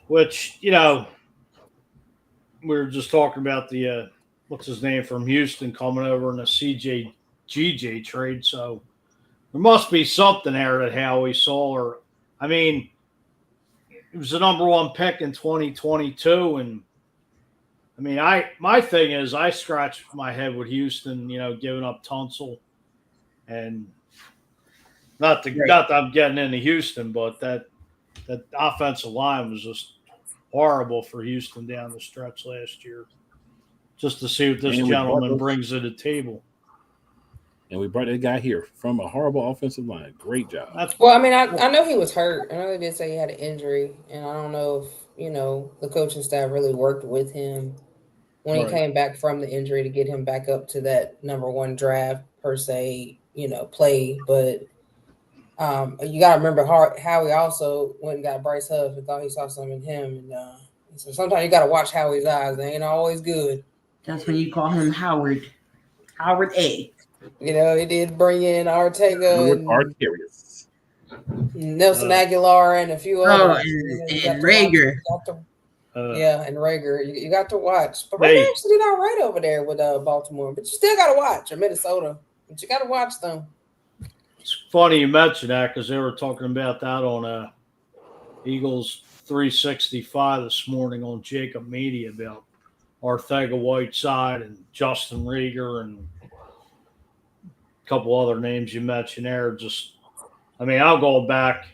which, you know, we were just talking about the what's his name from Houston coming over in a GJ trade. So there must be something there that Howie saw. Or, I mean, it was the number one pick in 2022, and I mean, my thing is I scratched my head with Houston, you know, giving up Tunsil, and not that I'm getting into Houston, but that offensive line was just horrible for Houston down the stretch last year. Just to see what this gentleman brings to the table. And we brought that guy here from a horrible offensive line. Great job. Well, I mean, I know he was hurt. I know they did say he had an injury, and I don't know if, you know, the coaching staff really worked with him when he came back from the injury to get him back up to that number one draft per se, you know, play. But you got to remember Howie also went and got Bryce Huff and thought he saw something in him. And so sometimes you got to watch Howie's eyes. They ain't always good. That's when you call him Howard A. You know, he did bring in Ortega and Nelson Aguilar and a few others. And Rager. And Rager. You got to watch. But Rager actually did all right over there with Baltimore. But you still got to watch. Or Minnesota. But you got to watch them. It's funny you mentioned that because they were talking about that on Eagles 365 this morning on Jacob Media about Ortega Whiteside and Justin Rager and a couple other names you mentioned there. Just, I mean, I'll go back.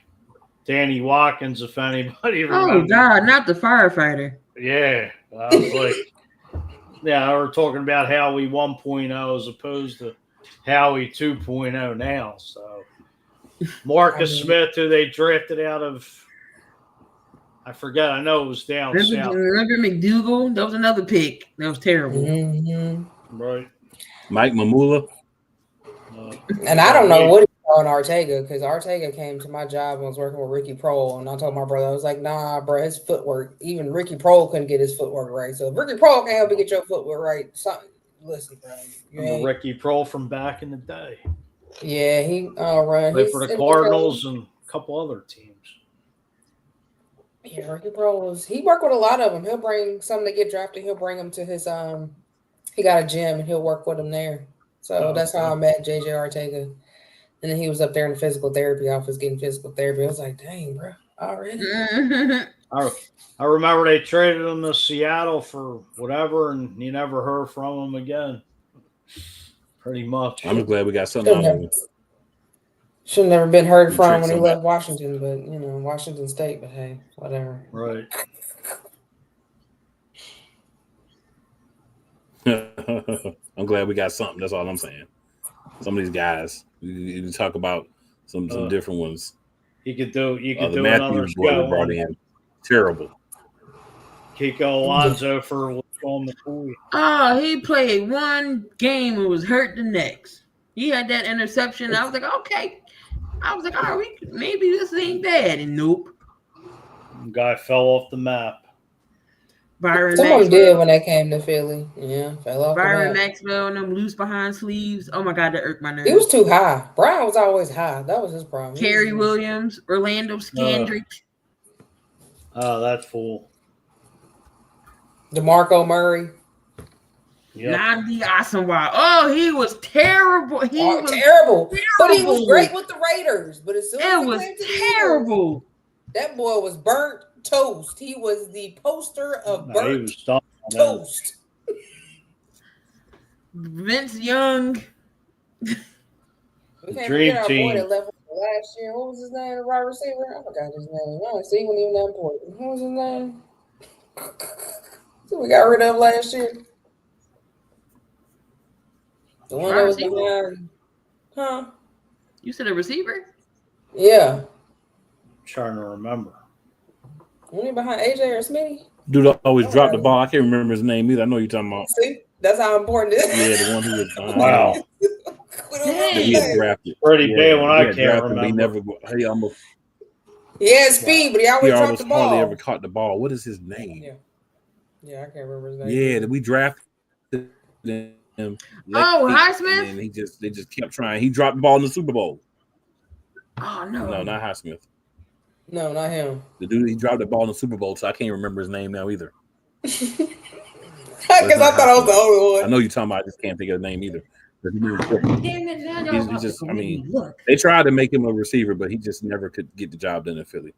Danny Watkins, if anybody remembers. Oh, God, not the firefighter. Yeah. I was like, yeah, we're talking about Howie 1.0 as opposed to Howie 2.0 now. So Marcus Smith, who they drafted out of, I forget. I know it was down south. Remember McDougal? That was another pick. That was terrible. Mm-hmm. Right. Mike Mamula. And I don't know what he saw in Ortega because Ortega came to my job and was working with Ricky Prohl. And I told my brother, I was like, nah, bro, his footwork. Even Ricky Prohl couldn't get his footwork right. So if Ricky Prohl can't help you get your footwork right, listen, bro. Ricky Prohl from back in the day. Yeah, he ran. Played for the Cardinals and a couple other teams. Yeah, Ricky Prohl he worked with a lot of them. He'll bring some that get drafted. He'll bring them to his he got a gym and he'll work with them there. So that's how I met JJ Ortega. And then he was up there in the physical therapy office getting physical therapy. I was like, dang, bro, already. I remember they traded him to Seattle for whatever, and you never heard from him again. Pretty much. I'm glad we got something on him. Should have never been heard from when he left Washington, but, you know, Washington State, but hey, whatever. Right. I'm glad we got something. That's all I'm saying. Some of these guys, you talk about some different ones. You could do the Matthews boy brought in. Terrible. Kiko Alonso for on McCoy. Oh, he played one game and was hurt the next. He had that interception. I was like, okay. I was like, all right, maybe this ain't bad. And nope. Guy fell off the map. Someone did when they came to Philly. Yeah, fell off. Byron Maxwell and them loose behind sleeves. Oh my God, that irked my nerves. He was too high. Brian was always high. That was his problem. Kerry Williams, Orlando Scandrick. Oh, that's full. DeMarco Murray. Yep. Nandi Asamoah. Oh, he was terrible. He was terrible. But he was great with the Raiders. But as soon as it was terrible. That boy was burnt toast. He was the poster of burnt toast. Vince Young. We can't Dream forget our team. boy that left last year. What was his name? The wide receiver? I forgot his name. Honestly, he wasn't even that important. What was his name? So we got rid of last year. The one that was behind. Huh? You said a receiver? Yeah. I'm trying to remember. Wasn't he behind AJ or Smitty? Dude always dropped the ball. I can't remember his name either. I know you're talking about. See? That's how important it is. Yeah, the one who was behind. Wow. He had drafted. Pretty bad when I can't remember. He never. He had speed, but he always dropped the ball. Hardly ever caught the ball. What is his name? Yeah, I can't remember his name. Yeah, we drafted him. Highsmith. And they just kept trying. He dropped the ball in the Super Bowl. Oh no, not Highsmith. No, not him. The dude, he dropped the ball in the Super Bowl, so I can't remember his name now either. Because I thought I was the only one. I know you're talking about. I just can't think of the name either. But Damn it, now y'all about just, to I mean, look. they tried to make him a receiver, but he just never could get the job done in Philly.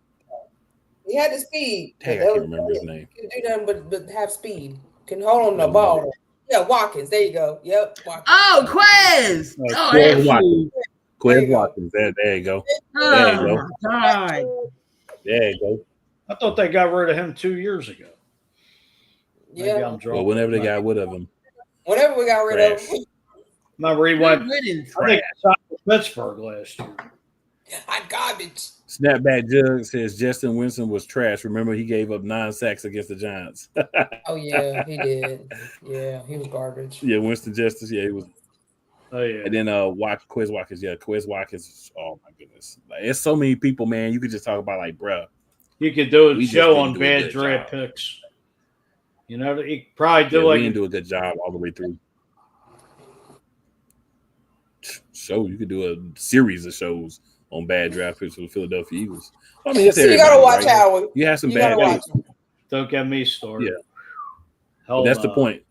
He had the speed. Dang, I can't remember his name. Can do nothing but have speed. Can hold on the ball. Yeah, Watkins. There you go. Yep. Watkins. Oh, Quez. Oh, Quez Watkins. Quez Watkins. There you go. There you go. God. There you go. I thought they got rid of him 2 years ago. Yeah. Maybe I'm drunk. Well, whenever they got rid of him. Whenever we got rid of him. Remember he went. I think he signed with Pittsburgh last year. Hot garbage. Snapback Jug says Justin Winston was trash. Remember, he gave up 9 sacks against the Giants. Oh, yeah, he did. Yeah, he was garbage. Yeah, Winston Justice. Yeah, he was. Oh, yeah. And then Quez Watkins. Yeah, Quez Watkins. Oh, my goodness. Like, it's so many people, man. You could just talk about, like, bruh. You could do a show on bad draft picks. You know, he probably do we didn't do a good job all the way through. Show you could do a series of shows on bad draft picks for the Philadelphia Eagles. I mean, so you gotta watch Howard. You have some bad picks. Don't get me started. Yeah, that's the point.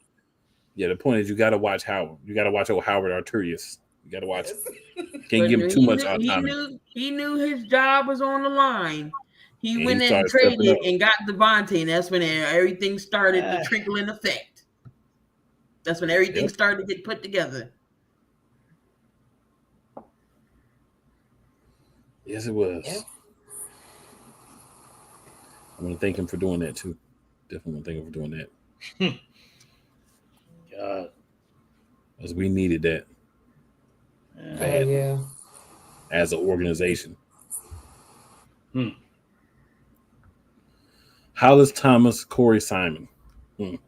Yeah, the point is you got to watch Howard. You got to watch old Howard Arturius. You got to watch. Can't give him too much autonomy. He knew his job was on the line. He went in and traded and got DeVonta, and that's when everything started to trickle in effect. That's when everything started to get put together. Yes, it was. Yeah. I want to thank him for doing that too. Definitely want to thank him for doing that. God, because we needed that. Yeah. As an organization. Hollis Thomas, Corey Simon. Man,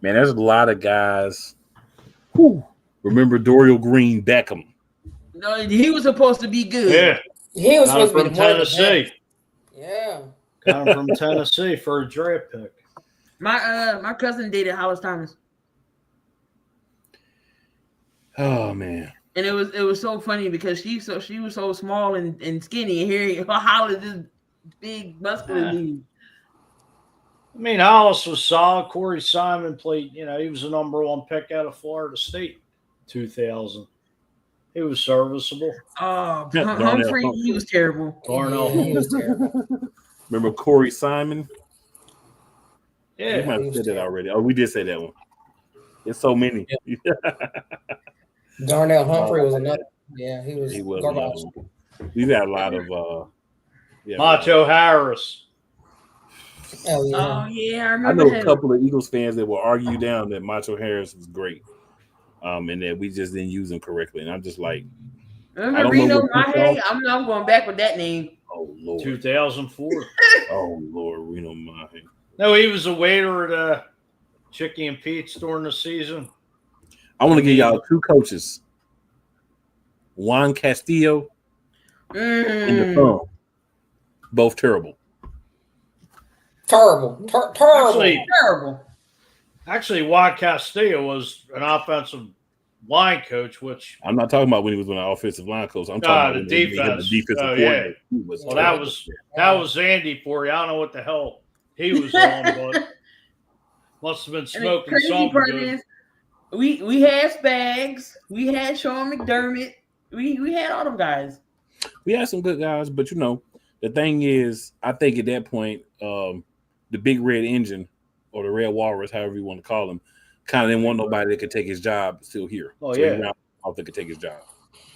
there's a lot of guys. Remember Dorial Green Beckham? No, he was supposed to be good. Yeah. He was supposed to be from Tennessee. Yeah. Got him from Tennessee for a draft pick. My cousin dated Hollis Thomas. Oh man. And it was so funny because she was so small and skinny, and here Hollis is big, muscular dude. I mean, Hollis was solid. Corey Simon played, he was a number 1 pick out of Florida State, 2000. He was serviceable. Oh, Humphrey, he was terrible. Darnell, he was terrible. Remember Corey Simon? Yeah. We might have said that already. Oh, we did say that one. It's so many. Yeah. Darnell Humphrey was another. Yeah, he was garbage. We've had a lot of Macho Harris. Oh yeah. Oh yeah, I remember. I know a couple of Eagles fans that will argue down that Macho Harris was great. And that we just didn't use him correctly. And I'm just like, remember Reno Mahe? I'm going back with that name. Oh Lord. 2004. Oh Lord, Reno Mahe. No, he was a waiter at Chicky and Pete's during the season. I want to give y'all 2 coaches. Juan Castillo and the Thumb. Both terrible. Terrible. Terrible. Actually, Juan Castillo was an offensive line coach, which I'm not talking about when he was an offensive line coach. I'm talking about the defense. The defensive coordinator. Well, that was Andy for you. I don't know what the hell he was on, but must have been smoking something good. We had Spags, we had Sean McDermott, we had all them guys. We had some good guys, but the thing is, I think at that point, the big red engine or the red walrus, however you want to call him, kind of didn't want nobody that could take his job still here. Oh, so yeah. He ran out that could take his job.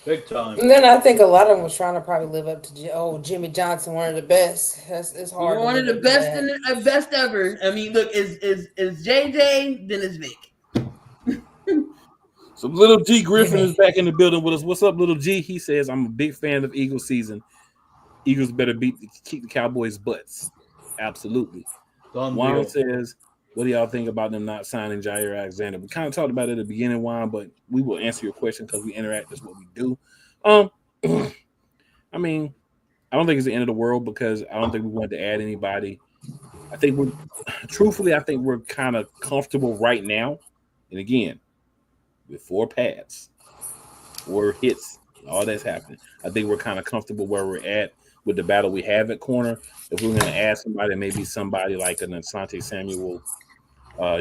Big time. And then I think a lot of them was trying to probably live up to Jimmy Johnson, one of the best. It's hard. One of the best and the best ever. I mean, look, is JJ, then it's Vic. So little G Griffin is back in the building with us. What's up, little G? He says, I'm a big fan of Eagles season. Eagles better keep the Cowboys' butts. Absolutely. Juan says, what do y'all think about them not signing Jair Alexander? We kind of talked about it at the beginning, Juan, but we will answer your question because we interact. That's what we do. I mean, I don't think it's the end of the world because I don't think we wanted to add anybody. I think we're kind of comfortable right now. And again, with 4 pads, 4 hits, all that's happening. I think we're kind of comfortable where we're at. with the battle we have at corner. If we're going to add somebody, maybe somebody like an Asante Samuel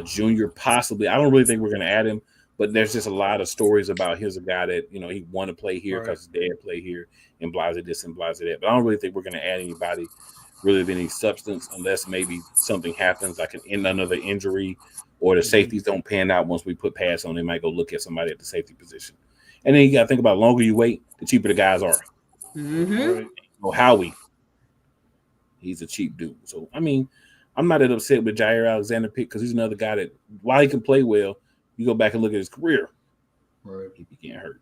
Jr. possibly. I don't really think we're going to add him, but there's just a lot of stories about here's a guy that, you know, he want to play here because his dad played here and blase this and blase that. But I don't really think we're going to add anybody really of any substance unless maybe something happens like another injury or the safeties don't pan out once we put pass on. They might go look at somebody at the safety position. And then you got to think about the longer you wait, the cheaper the guys are. Mm-hmm. So Howie, he's a cheap dude. So, I mean, I'm not that upset with Jair Alexander pick because he's another guy that, while he can play well, you go back and look at his career, he became hurt.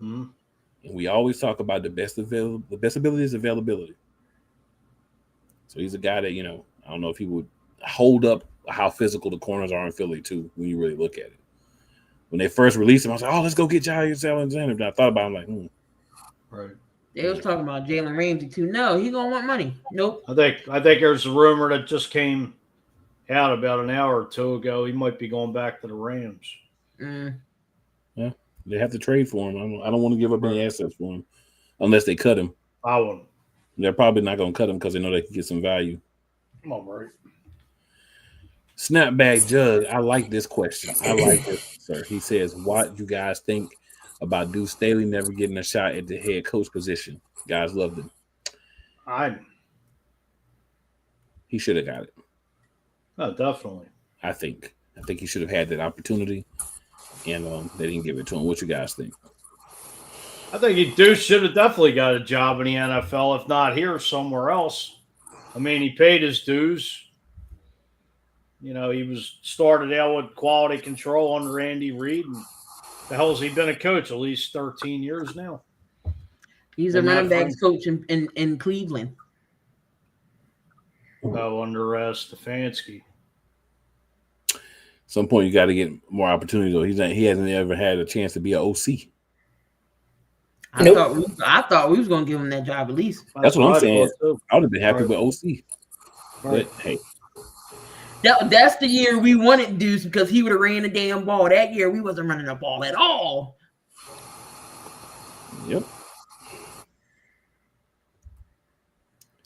Mm-hmm. And we always talk about the best ability is availability. So he's a guy that, you know, I don't know if he would hold up how physical the corners are in Philly, too, when you really look at it. When they first released him, I was like, oh, let's go get Jair Alexander. But I thought about him like, Right. They was talking about Jalen Ramsey, too. No, he going to want money. Nope. I think there's a rumor that just came out about an hour or two ago. He might be going back to the Rams. Yeah, they have to trade for him. I don't want to give up any assets for him unless they cut him. I wouldn't. They're probably not going to cut him because they know they can get some value. Come on, Murray. Snapback Judge, I like this question. I like it, sir. He says, what you guys think about Deuce Staley never getting a shot at the head coach position? Guys loved him. He should have got it. Oh, definitely. I think he should have had that opportunity, and they didn't give it to him. What you guys think? I think Deuce should have definitely got a job in the NFL, if not here, somewhere else. I mean, he paid his dues. You know, he was started out with quality control under Andy Reid. And the hell's he been a coach? At least 13 years now. He's a running backs coach in Cleveland. Oh, under Stefanski. At some point, you got to get more opportunity, though. He hasn't ever had a chance to be an OC. I thought we was going to give him that job at least. That's what I'm saying. I would have been happy with OC. But, hey. That's the year we wanted Deuce because he would have ran the damn ball. That year, we wasn't running the ball at all. Yep.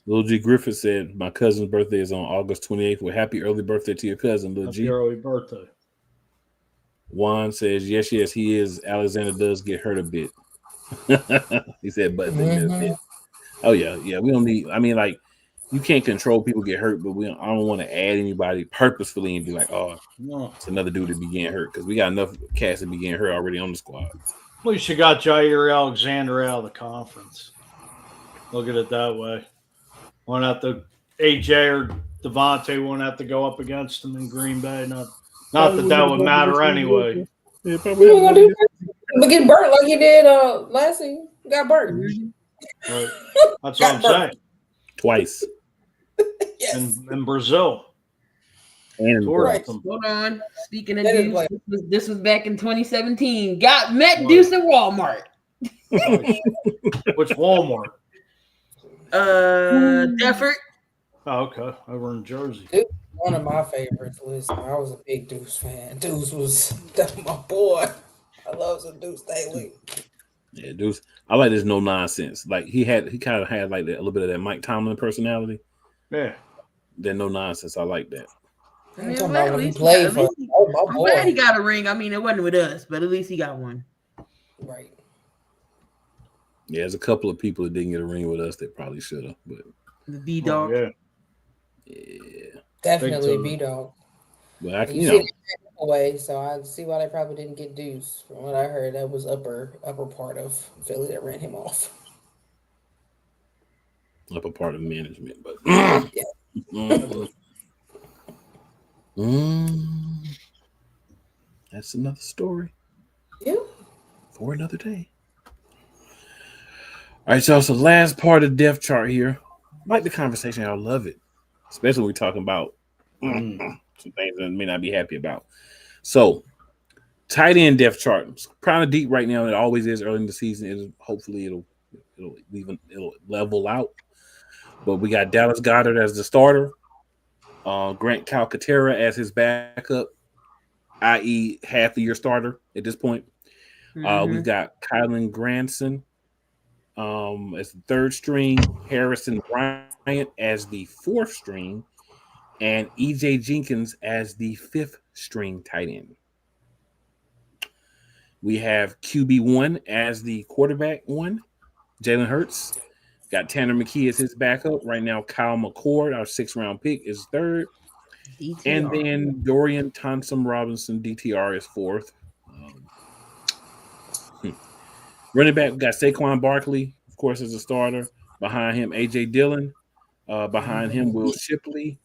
Lil G Griffith said, my cousin's birthday is on August 28th. Well, happy early birthday to your cousin, Lil G. Happy early birthday. Juan says, yes, he is. Alexander does get hurt a bit. He said, but oh, yeah. We don't need, I mean, like, you can't control people get hurt, but I don't want to add anybody purposefully and be like, oh, no, it's another dude to be getting hurt because we got enough cats to be getting hurt already on the squad. At least you got Jair Alexander out of the conference. Look at it that way. Won't have to AJ or DeVonta won't have to go up against him in Green Bay. Not that would matter anyway. Yeah, but get burnt like he did last season. Got burnt. Right. That's what I'm saying. Twice. Yes. In Brazil. And right. Hold on. Speaking of Deuce, this was back in 2017. Met Deuce at Walmart. Which Walmart? Defford. Oh, okay. Over in Jersey. Deuce was one of my favorites. Listen, I was a big Deuce fan. Deuce was my boy. I love some Deuce Staley. Yeah, Deuce. I like this no nonsense. Like he kind of had like a little bit of that Mike Tomlin personality. Yeah. Then no nonsense. I like that. I mean, I'm glad he got a ring. I mean, it wasn't with us, but at least he got one. Right. Yeah, there's a couple of people that didn't get a ring with us that probably should have, but the B-Dog. Yeah. Definitely B-Dog. But I can, you know. Away, so I see why they probably didn't get Deuce. From what I heard, that was upper part of Philly that ran him off. Upper part of management, but that's another story. Yeah. For another day. All right, so it's the last part of the depth chart here. I like the conversation. I love it, especially when we're talking about some things that I may not be happy about. So, tight end depth chart. It's kind of deep right now. It always is early in the season. Hopefully it'll level out. But we got Dallas Goedert as the starter, Grant Calcaterra as his backup, i.e., half of your starter at this point. We've got Kylan Granson as the third string, Harrison Bryant as the fourth string, and E.J. Jenkins as the fifth string tight end. We have QB1 as the quarterback one, Jalen Hurts. Got Tanner McKee as his backup. Right now, Kyle McCord, our 6th-round pick, is third. DTR. And then Dorian Thompson-Robinson, DTR, is fourth. Running back, we got Saquon Barkley, of course, as a starter. Behind him, A.J. Dillon. Behind him, Will Shipley.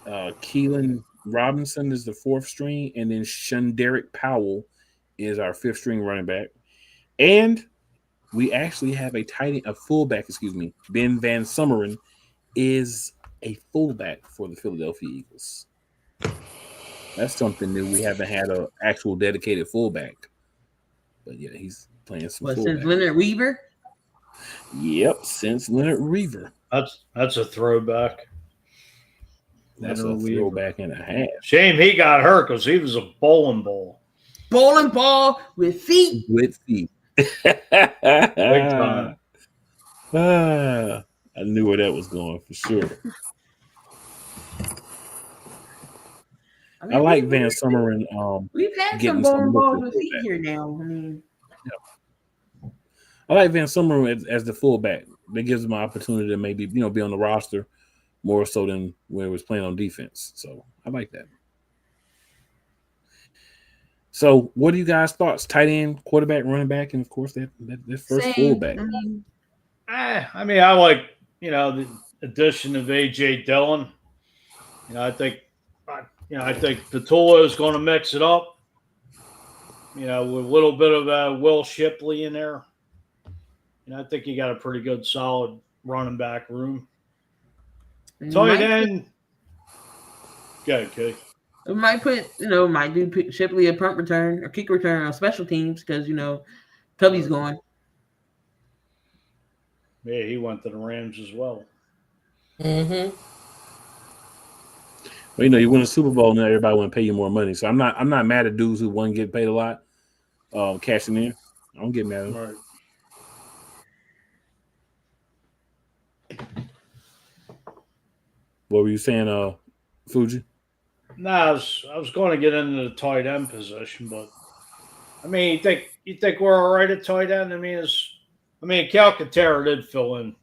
Keelan Robinson is the fourth string. And then Shunderick Powell is our fifth string running back. And we actually have a fullback, Ben Van Summeren is a fullback for the Philadelphia Eagles. That's something new. We haven't had an actual dedicated fullback. But yeah, he's playing some fullback. Since Leonard Weaver? Yep, since Leonard Weaver. That's a throwback. That's a throwback and a half. Shame he got hurt because he was a bowling ball. Bowling ball with feet. With feet. Big time. I knew where that was going for sure. I like Van Summeren. We've had some bowling balls with feet here now. I like Van Summeren as the fullback. That gives him an opportunity to maybe be on the roster more so than when it was playing on defense. So I like that. So what do you guys' thoughts? Tight end, quarterback, running back, and of course that first fullback. I mean, I like the addition of A.J. Dillon. I think Patullo is going to mix it up. With a little bit of Will Shipley in there. I think you got a pretty good, solid running back room. Tight end. Go ahead, Kay. We might might do Shipley a punt return or kick return on special teams because, Cubby's going. Yeah, he went to the Rams as well. Mm-hmm. Well, you win a Super Bowl, now everybody want to pay you more money. So I'm not mad at dudes who want to get paid a lot, cashing in. I don't get mad at them. Right. What were you saying, Fuji? No, I was going to get into the tight end position, but I mean, you think we're all right at tight end? I mean, Calcaterra did fill in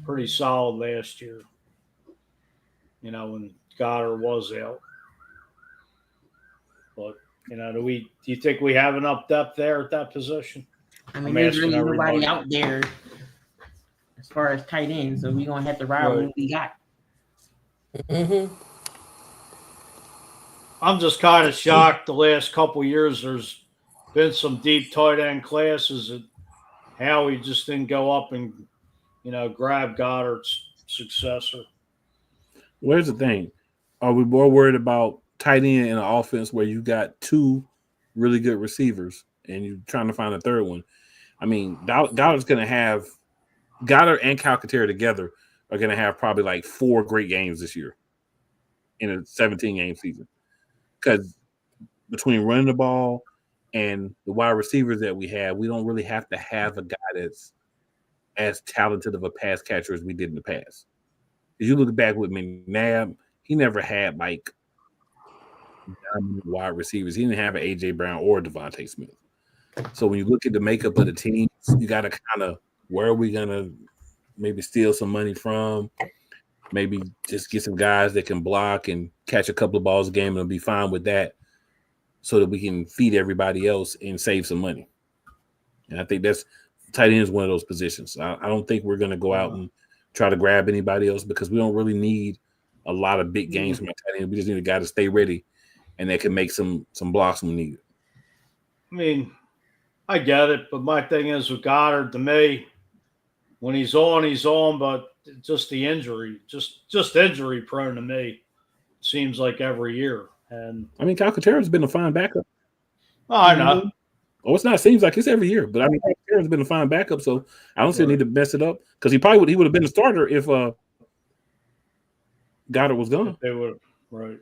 pretty solid last year. When Goddard was out, but do you think we have enough depth there at that position? I mean, there's really nobody out there as far as tight ends, so we're gonna have to ride with what we got. Mm-hmm. I'm just kind of shocked the last couple of years there's been some deep tight end classes that Howie just didn't go up and, grab Goddard's successor. Where's the thing? Are we more worried about tight end in an offense where you got two really good receivers and you're trying to find a third one? I mean, Goddard's going to have – Goddard and Calcaterra together are going to have probably like 4 great games this year in a 17-game season. Because between running the ball and the wide receivers that we have, we don't really have to have a guy that's as talented of a pass catcher as we did in the past. If you look back with McNabb, he never had like wide receivers. He didn't have an A.J. Brown or DeVonta Smith. So when you look at the makeup of the team, you got to kind of where are we going to maybe steal some money from? Maybe just get some guys that can block and catch a couple of balls a game and be fine with that so that we can feed everybody else and save some money. And I think that's tight end is one of those positions. I don't think we're going to go out and try to grab anybody else because we don't really need a lot of big games from a tight end. We just need a guy to stay ready and that can make some blocks when needed. I mean, I get it, but my thing is with Goddard, to me, when he's on, but just the injury, just injury prone to me. Seems like every year. And I mean, Calcaterra's been a fine backup. Oh, I know. Oh, it's not. Seems like it's every year, but I mean, Calcaterra's been a fine backup, so I don't see a need to mess it up because he would have been a starter if Goddard was gone. They would, right?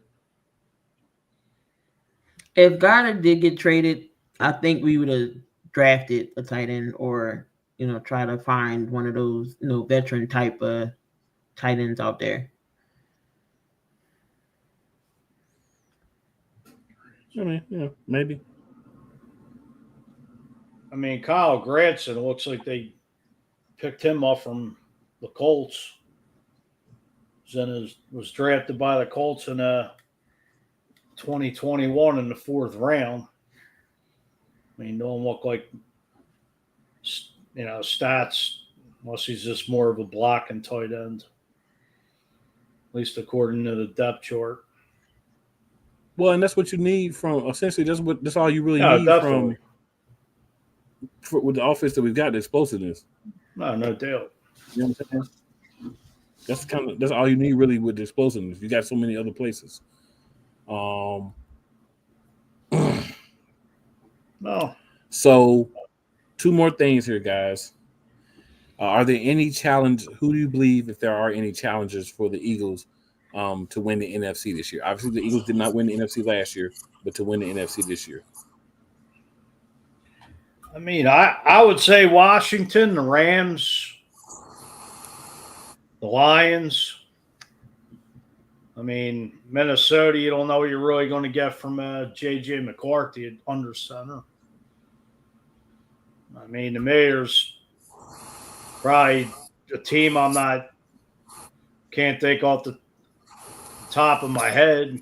If Goddard did get traded, I think we would have drafted a tight end or try to find one of those, veteran type tight ends out there. I mean, maybe. I mean, Kyle Granson looks like they picked him up from the Colts. Was drafted by the Colts in 2021 in the 4th round. I mean, don't look like, stats, unless he's just more of a blocking tight end, at least according to the depth chart. Well, and that's what you need from essentially. That's all you really need definitely. with the offense that we've got, the explosiveness. No doubt. You know what I'm saying? That's all you need really with the explosiveness. You got so many other places. No. So, 2 more things here, guys. Are there any challenge? Who do you believe, if there are any challenges for the Eagles to win the NFC this year? Obviously, the Eagles did not win the NFC last year, but to win the NFC this year. I mean, I would say Washington, the Rams, the Lions. I mean, Minnesota, you don't know what you're really going to get from J.J. McCarthy at under center. I mean, to me, there's probably a team can't think off the top of my head.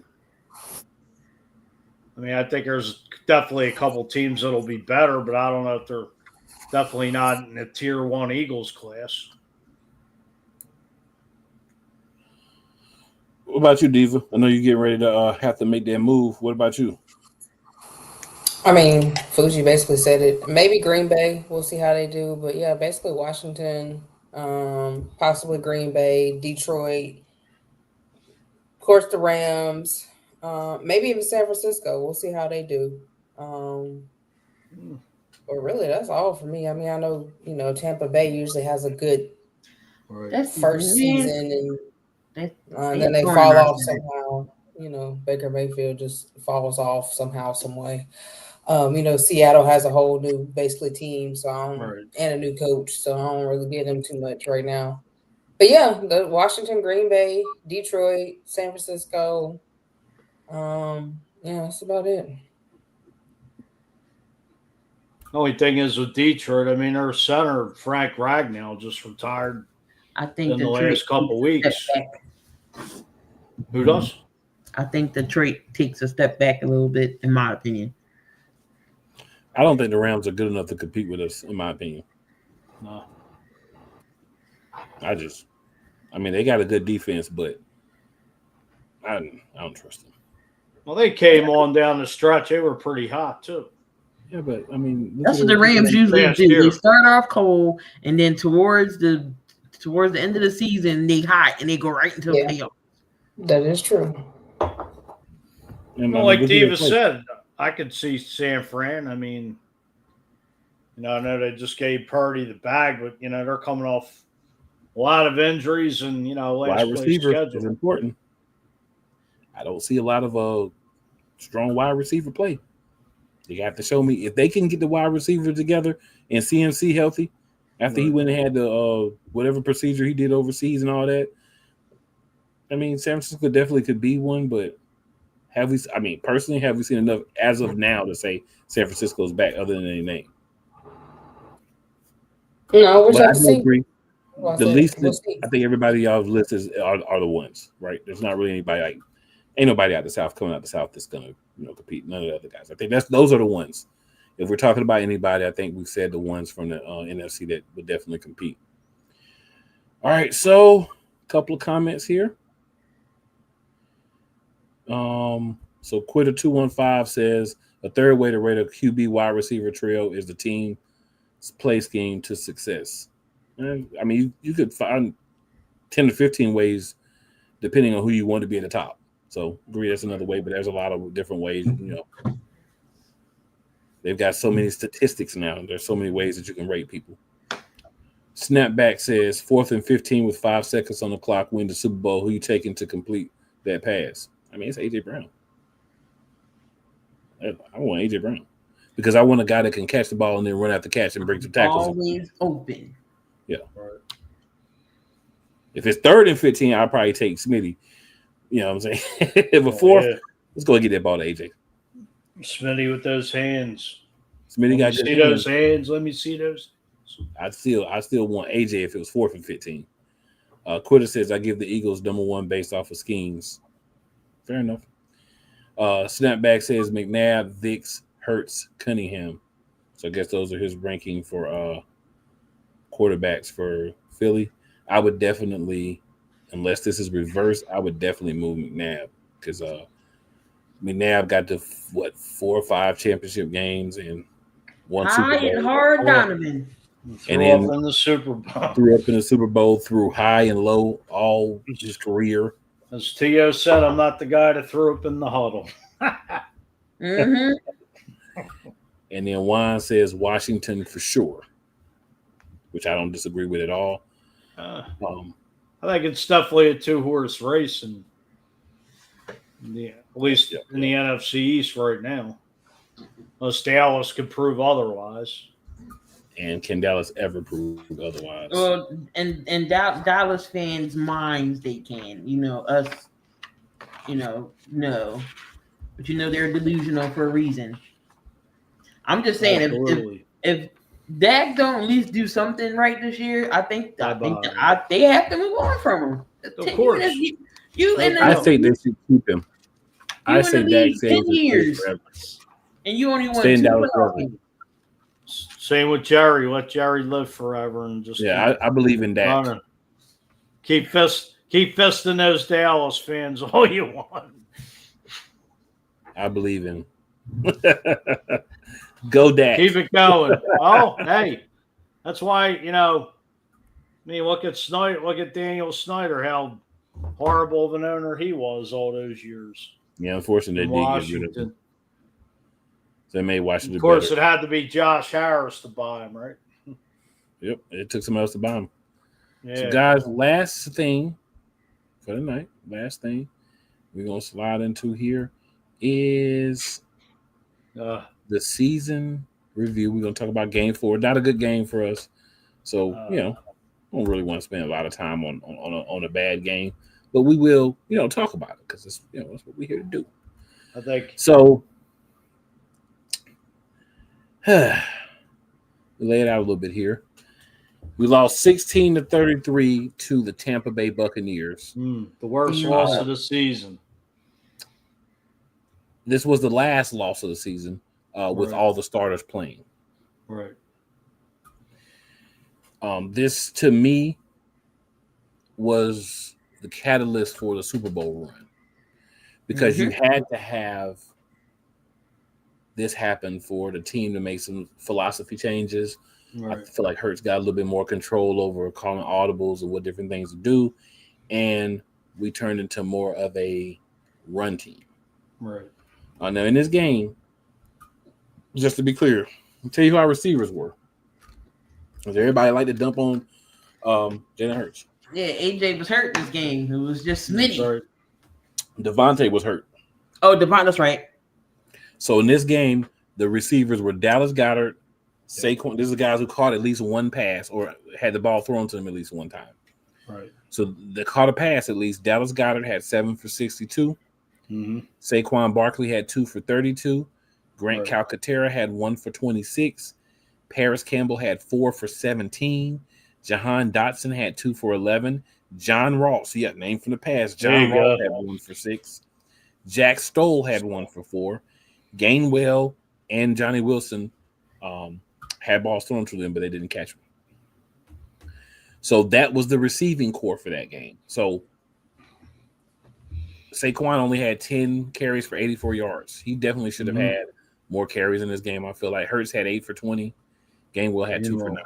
I mean, I think there's definitely a couple teams that'll be better, but I don't know if they're definitely not in the Tier 1 Eagles class. What about you, Diva? I know you're getting ready to have to make that move. What about you? I mean, Fuji basically said it. Maybe Green Bay. We'll see how they do. But, yeah, basically Washington, possibly Green Bay, Detroit, of course the Rams, maybe even San Francisco. We'll see how they do. But really, that's all for me. I mean, I know, Tampa Bay usually has a good first season, and then they fall off somehow. Baker Mayfield just falls off somehow, some way. Seattle has a whole new, basically, team, and a new coach, so I don't really get them too much right now. But yeah, the Washington, Green Bay, Detroit, San Francisco. That's about it. The only thing is with Detroit, I mean, their center, Frank Ragnow, just retired in the last couple weeks. Who does? I think Detroit takes a step back a little bit, in my opinion. I don't think the Rams are good enough to compete with us, in my opinion. No. I mean, they got a good defense, but I don't trust them. Well, they came on down the stretch. They were pretty hot, too. Yeah, but, I mean. That's what the Rams usually do. They start off cold, and then towards the end of the season, they hot, and they go right into the playoffs. That is true. Well, like Diva said, I could see San Fran. I mean, I know they just gave Purdy the bag, but, they're coming off a lot of injuries and, wide receiver is important. I don't see a lot of strong wide receiver play. You have to show me if they can get the wide receiver together and CMC healthy after he went and had the whatever procedure he did overseas and all that. I mean, San Francisco definitely could be one, but personally, have we seen enough as of now to say San Francisco's back other than any name? No, we're I see. agree. I think everybody y'all's list are the ones, right? There's not really anybody ain't nobody out the South coming out the South that's gonna compete. None of the other guys. I think those are the ones. If we're talking about anybody, I think we've said the ones from the NFC that would definitely compete. All right, so a couple of comments here. So Quitter215 says a third way to rate a QB wide receiver trio is the team's play scheme to success. And, I mean, you could find 10 to 15 ways depending on who you want to be at the top. So agree that's another way, but there's a lot of different ways, They've got so many statistics now. There's so many ways that you can rate people. Snapback says 4th and 15 with 5 seconds on the clock, win the Super Bowl. Who you taking to complete that pass? I mean, it's A.J. Brown. I want A.J. Brown. because I want a guy that can catch the ball and then run out the catch and break some tackles. Always open. Yeah. If it's 3rd and 15, I'll probably take Smitty. You know what I'm saying? If a 4th, let's go get that ball to AJ. Smitty with those hands. Smitty got see those hands. Let me see those. I still want AJ if it was 4th and 15. Quitter says I give the Eagles number 1 based off of schemes. Fair enough. Snapback says McNabb, Vicks, Hurts, Cunningham. So I guess those are his ranking for quarterbacks for Philly. I would definitely, unless this is reversed, I would definitely move McNabb because McNabb got to 4 or 5 championship games and one Super Bowl. High and hard Donovan. And then in the Super Bowl. Threw up in the Super Bowl, threw high and low all his career. As T.O. said, I'm not the guy to throw up in the huddle. Mm-hmm. And then Juan says Washington for sure, which I don't disagree with at all. I think it's definitely a 2-horse race, and at least in the NFC East right now. Unless Dallas could prove otherwise. And can Dallas ever prove otherwise? Well, and Dallas fans' minds, they can. Us, no. But they're delusional for a reason. I'm just saying, if Dak don't at least do something right this year, I think they have to move on from him. Of course. I think they should keep him. I say Dak stays 10 years. forever. And you only won Stay in 2 Dallas playoff forever. games. Same with Jerry. Let Jerry live forever and just I believe in Dak. Keep fisting those Dallas fans all you want. I believe in. Go Dak. Keep it going. Oh, hey, that's why look at Snyder. Look at Daniel Snyder. How horrible of an owner he was all those years. Yeah, unfortunately, they did get rid of him. So they made Washington. Of course, better. it had to be Josh Harris to buy him, right? Yep, it took someone else to buy him. Yeah. So, guys, last thing for the night, we're gonna slide into here is the season review. We're gonna talk about Game 4. Not a good game for us, so don't really want to spend a lot of time on a bad game, but we will, talk about it because it's that's what we're here to do. I think so. We lay it out a little bit here. We lost 16-33 to the Tampa Bay Buccaneers. The worst loss of the season. This was the last loss of the season with all the starters playing. Right. This, to me, was the catalyst for the Super Bowl run because you had to have this happen for the team to make some philosophy changes. Right. I feel like Hurts got a little bit more control over calling audibles and what different things to do, and we turned into more of a run team. Right. Now, in this game, just to be clear, I'll tell you who our receivers were. Because everybody like to dump on Jalen Hurts. Yeah, AJ was hurt this game. It was just Smitty. Sorry. DeVonta was hurt. Oh, DeVonta, that's right. So in this game, the receivers were Dallas Goedert, Saquon. These are guys who caught at least one pass or had the ball thrown to them at least one time. Right. So they caught a pass at least. Dallas Goedert had 7 for 62. Mm-hmm. Saquon Barkley had 2 for 32. Grant Calcaterra had 1 for 26. Paris Campbell had 4 for 17. Jahan Dotson had 2 for 11. John Ross, name from the past. John Ross had 1 for 6. Jack Stoll had 1 for 4. Gainwell and Johnny Wilson had balls thrown to them, but they didn't catch them. So that was the receiving core for that game. So Saquon only had 10 carries for 84 yards. He definitely should have had more carries in this game. I feel like Hurts had 8 for 20. Gainwell had 2 for 9.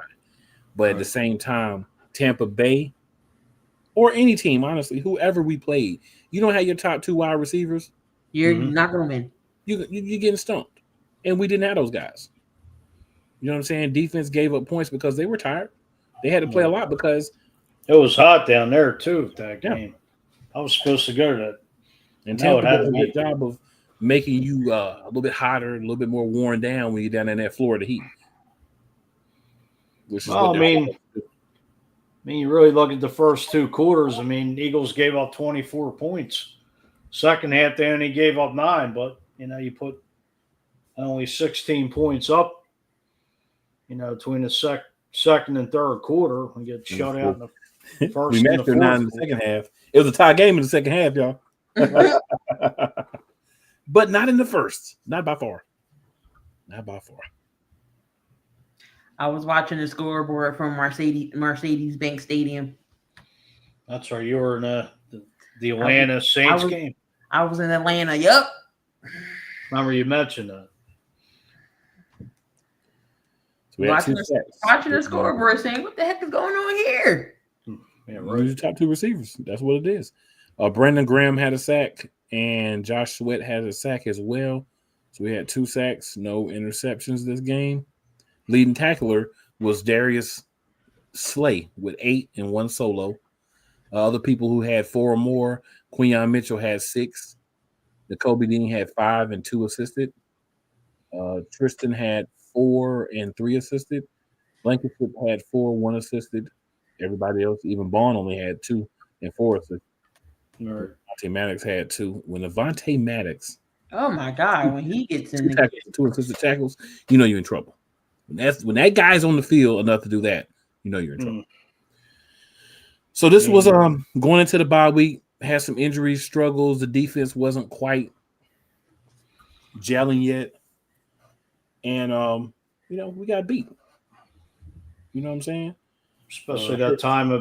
But at the same time, Tampa Bay or any team, honestly, whoever we played, you don't have your top 2 wide receivers. You're not going to win. You're getting stumped. And we didn't have those guys. You know what I'm saying? Defense gave up points because they were tired. They had to play a lot because it was hot down there too. That game, I was supposed to go to that. And Tampa did a good job making you a little bit hotter, a little bit more worn down when you're down in that Florida heat. Which is what I mean, you really look at the first two quarters. I mean, Eagles gave up 24 points. Second half, they only gave up 9, but you put only 16 points up. Between the second and third quarter, we get shut out in the first. We matched 9 in the second half. It was a tie game in the second half, y'all. But not in the first. Not by far. Not by far. I was watching the scoreboard from Mercedes-Benz Stadium. That's right. You were in the Atlanta Saints game. I was in Atlanta. Yep. Remember you mentioned that. So watching the scoreboard, saying, "What the heck is going on here?" Yeah, right. The top 2 receivers. That's what it is. Brandon Graham had a sack, and Josh Sweat had a sack as well. So we had 2 sacks, no interceptions this game. Leading tackler was Darius Slay with 8 and 1 solo. Other people who had 4 or more, Quinyon Mitchell had 6. Nakobe Dean had 5 and 2 assisted. Tristan had 4 and 3 assisted. Blankenship had 4, 1 assisted. Everybody else, even Bond, only had 2 and 4 assisted. Right. DeVonta Maddox had 2. When DeVonta Maddox, oh my God, when he gets in 2 assisted tackles, you're in trouble. When that guy's on the field enough to do that, you're in trouble. So this was going into the bye week, had some injuries, struggles. The defense wasn't quite gelling yet. And we got beat. You know what I'm saying? Especially that time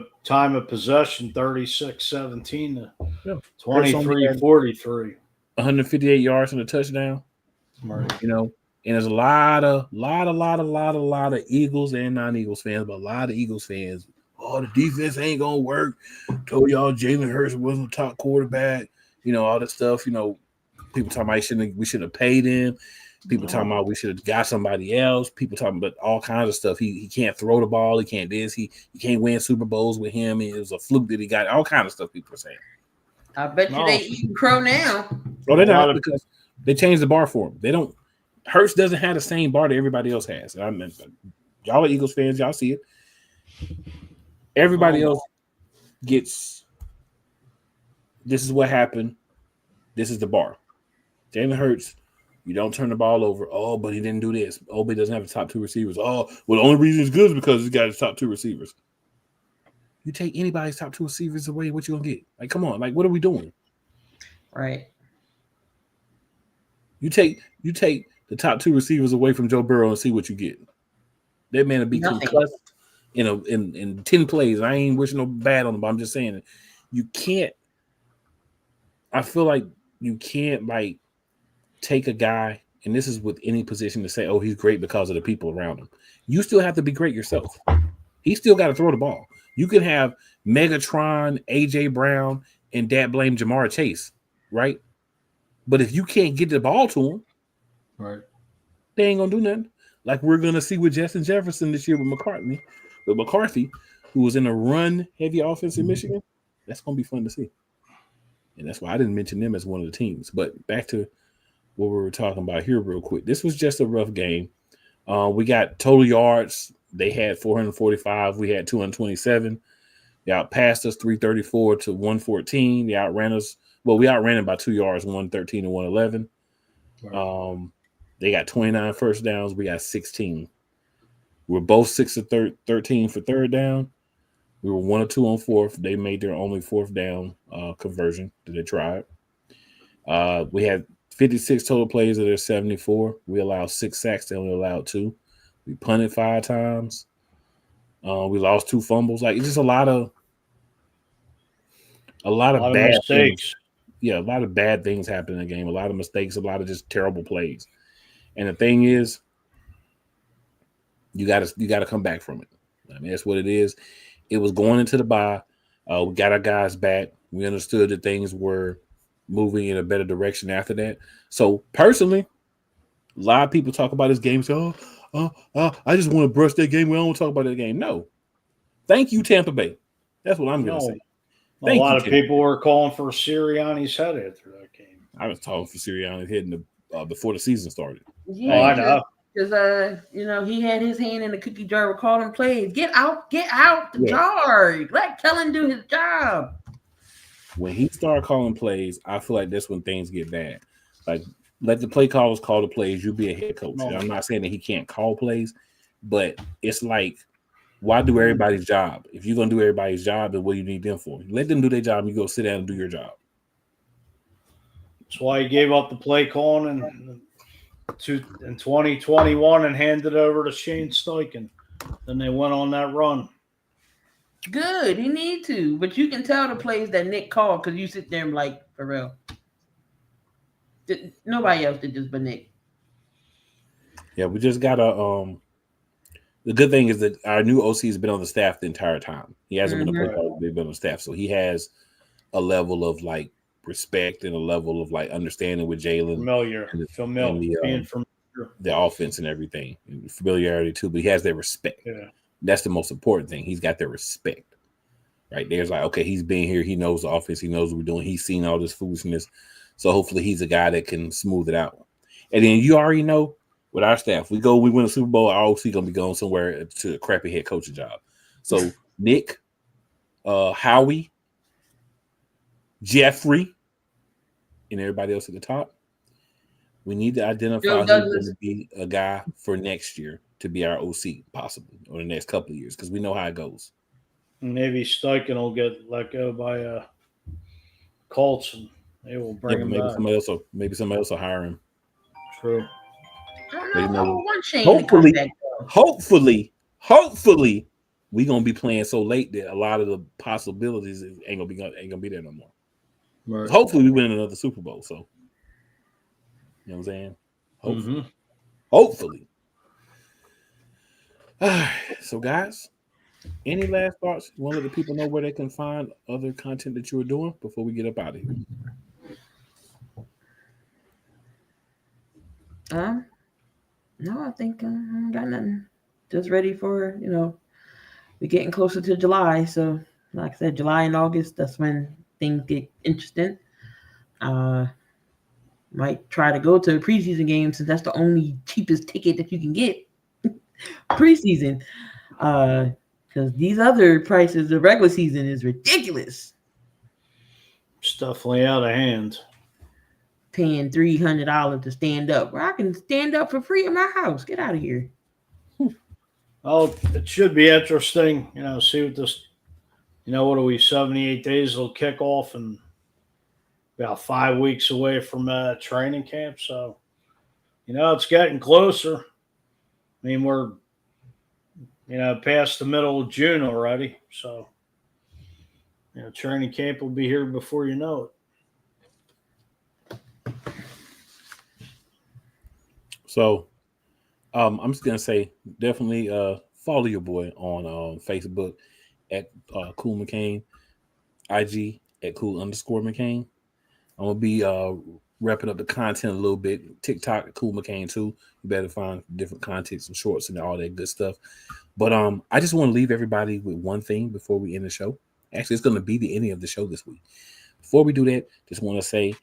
of possession, 36-17 to 23-43. 158 yards and a touchdown. Right. And there's a lot of Eagles and non-Eagles fans, but a lot of Eagles fans. Oh, the defense ain't gonna work. Told y'all Jalen Hurts wasn't a top quarterback. All this stuff. People talking about we should have paid him. People talking about we should have got somebody else. People talking about all kinds of stuff. He can't throw the ball. He can't this. He can't win Super Bowls with him. It was a fluke that he got. All kinds of stuff people are saying. I bet you they eating crow now. Oh, they're not, because they changed the bar for him. They don't. Hurts doesn't have the same bar that everybody else has. I mean, y'all are Eagles fans. Y'all see it. Everybody else gets. This is what happened. This is the bar. Jalen Hurts. You don't turn the ball over. Oh, but he didn't do this. Oh, but he doesn't have the top 2 receivers. Oh, well, the only reason it's good is because he's got his top 2 receivers. You take anybody's top 2 receivers away, what you gonna get? Like, come on, like, what are we doing? Right. You take the top 2 receivers away from Joe Burrow and see what you get. That man will be concussed in 10 plays. I ain't wishing no bad on him, but I'm just saying you can't. I feel like you can't take a guy, and this is with any position, to say, oh, he's great because of the people around him. You still have to be great yourself. He still got to throw the ball. You can have Megatron, A.J. Brown, and dad blame Jamar Chase, right? But if you can't get the ball to him, right, they ain't going to do nothing. Like we're going to see with Justin Jefferson this year with McCarthy, who was in a run-heavy offense in Michigan. That's going to be fun to see. And that's why I didn't mention them as one of the teams. But back to what we were talking about here real quick. This was just a rough game. We got total yards. They had 445. We had 227. They outpassed us 334 to 114. They outran us. Well, we outran them by 2 yards, 113 to 111. Right. They got 29 first downs. We got 16. We're both 6 of 13 for third down. We were 1 or 2 on fourth. They made their only fourth down conversion that they tried. We had 56 total plays of their 74. We allowed 6 sacks. They only allowed 2. We punted 5 times. We lost 2 fumbles. Like, it's just a lot of bad mistakes. Things. Yeah, a lot of bad things happen in the game. A lot of mistakes. A lot of just terrible plays. And the thing is, you got to come back from it. I mean, that's what it is. It was going into the bye. We got our guys back. We understood that things were moving in a better direction after that. So personally, a lot of people talk about this game. So, I just want to brush that game. We don't want to talk about that game. No. Thank you, Tampa Bay. That's what I'm going to say. A lot of people were calling for Sirianni's head after that game. I was talking for Sirianni hitting before the season started. Yeah, I know. Because he had his hand in the cookie jar calling plays. Get out the jar. Let Kellen do his job. When he started calling plays, I feel like that's when things get bad. Like, let the play callers call the plays. You be a head coach. I'm not saying that he can't call plays, but it's like, why do everybody's job? If you're gonna do everybody's job, then what do you need them for? Let them do their job. And you go sit down and do your job. That's why he gave up the play calling in 2021 and handed it over to Shane Steichen. Then they went on that run. Good, he need to, but you can tell the plays that Nick called because you sit there and like, for real. Nobody else did this but Nick. Yeah, we just gotta. The good thing is that our new OC has been on the staff the entire time. He hasn't been a play caller; they've been on the staff, so he has a level of like respect and a level of like understanding with Jalen, familiar, the offense and everything, and familiarity too. But he has that respect. Yeah. That's the most important thing. He's got their respect. Right there's like, okay, he's been here. He knows the offense. He knows what we're doing. He's seen all this foolishness. So hopefully he's a guy that can smooth it out. And then you already know with our staff, we win a Super Bowl, our OC going to be going somewhere to a crappy head coaching job. So Nick, Howie, Jeffrey, and everybody else at the top, we need to identify who's going to be a guy for next year to be our OC, possibly, or the next couple of years, because we know how it goes. Maybe Steichen will get let go by Colts, and they will bring him back. Maybe somebody else will hire him. True. Hopefully, we're gonna be playing so late that a lot of the possibilities ain't gonna be there no more. Right. Hopefully, we win another Super Bowl. So, you know what I'm saying? Hopefully. All right. So, guys, any last thoughts? You want to let the people know where they can find other content that you are doing before we get up out of here? No, I think I got nothing. Just ready for, we're getting closer to July. So, like I said, July and August, that's when things get interesting. Might try to go to a preseason game since that's the only cheapest ticket that you can get preseason. Because these other prices, the regular season is ridiculous. It's definitely out of hand. Paying $300 to stand up, where I can stand up for free in my house. Get out of here. Oh, it should be interesting. See what this. What are we? 78 days will kick off, and about 5 weeks away from training camp. So, it's getting closer. I mean, we're past the middle of June already. So, training camp will be here before you know it. So, I'm just gonna say definitely follow your boy on Facebook at Cool McCain, IG at Cool_McCain. I'm gonna be repping up the content a little bit. TikTok at Cool McCain too. You better find different content, some shorts and all that good stuff. But I just want to leave everybody with one thing before we end the show. Actually, it's gonna be the ending of the show this week. Before we do that, just want to say.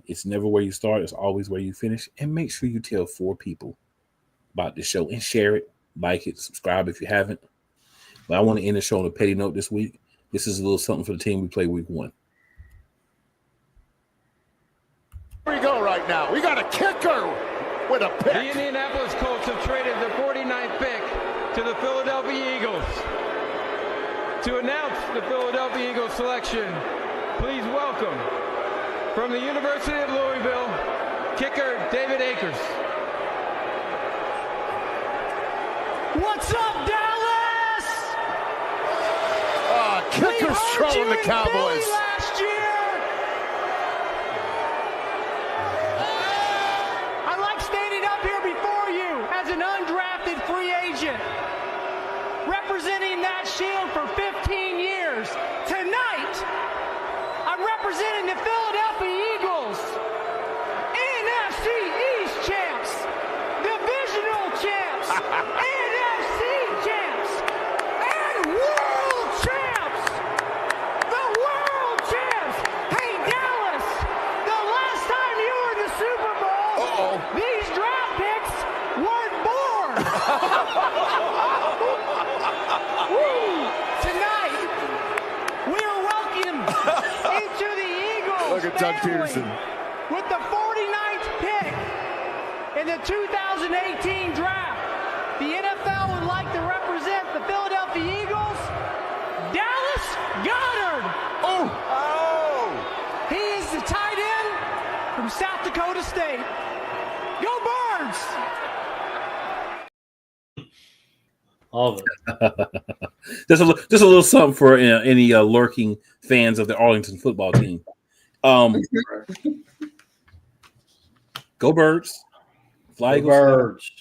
It's never where you start, it's always where you finish. And make sure you tell 4 people about the show and share it, like it, subscribe if you haven't. But I want to end the show on a petty note this week. This is a little something for the team we play week 1. Here we go right now. We got a kicker with a pick. The Indianapolis Colts have traded their 49th pick to the Philadelphia Eagles. To announce the Philadelphia Eagles selection, please welcome from the University of Louisville, kicker David Akers. What's up, Dallas? Kicker's trolling the Cowboys. Last year. I like standing up here before you as an undrafted free agent, representing that shield for 15 years. Tonight, I'm representing the Philadelphia Eagles, NFC East champs, divisional champs, NFC champs, and world champs. The world Doug Peterson. With the 49th pick in the 2018 draft, the NFL would like to represent the Philadelphia Eagles, Dallas Goedert. He is the tight end from South Dakota State. Go Birds! All of it. Just a little something for any lurking fans of the Arlington football team. Go Birds! Fly Eagles! Birds.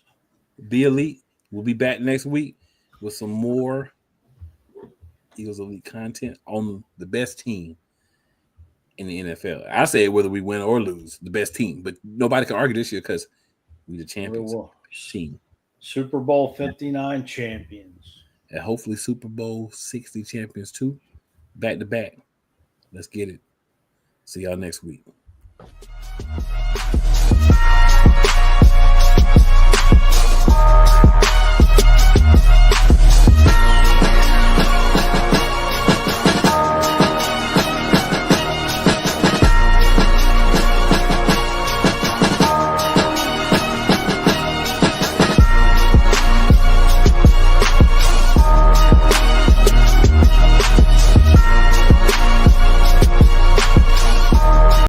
Be elite. We'll be back next week with some more Eagles Elite content on the best team in the NFL. I say whether we win or lose, the best team, but nobody can argue this year because we're the champions team. Super Bowl 59 champions. And hopefully Super Bowl 60 champions too. Back to back. Let's get it. See y'all next week.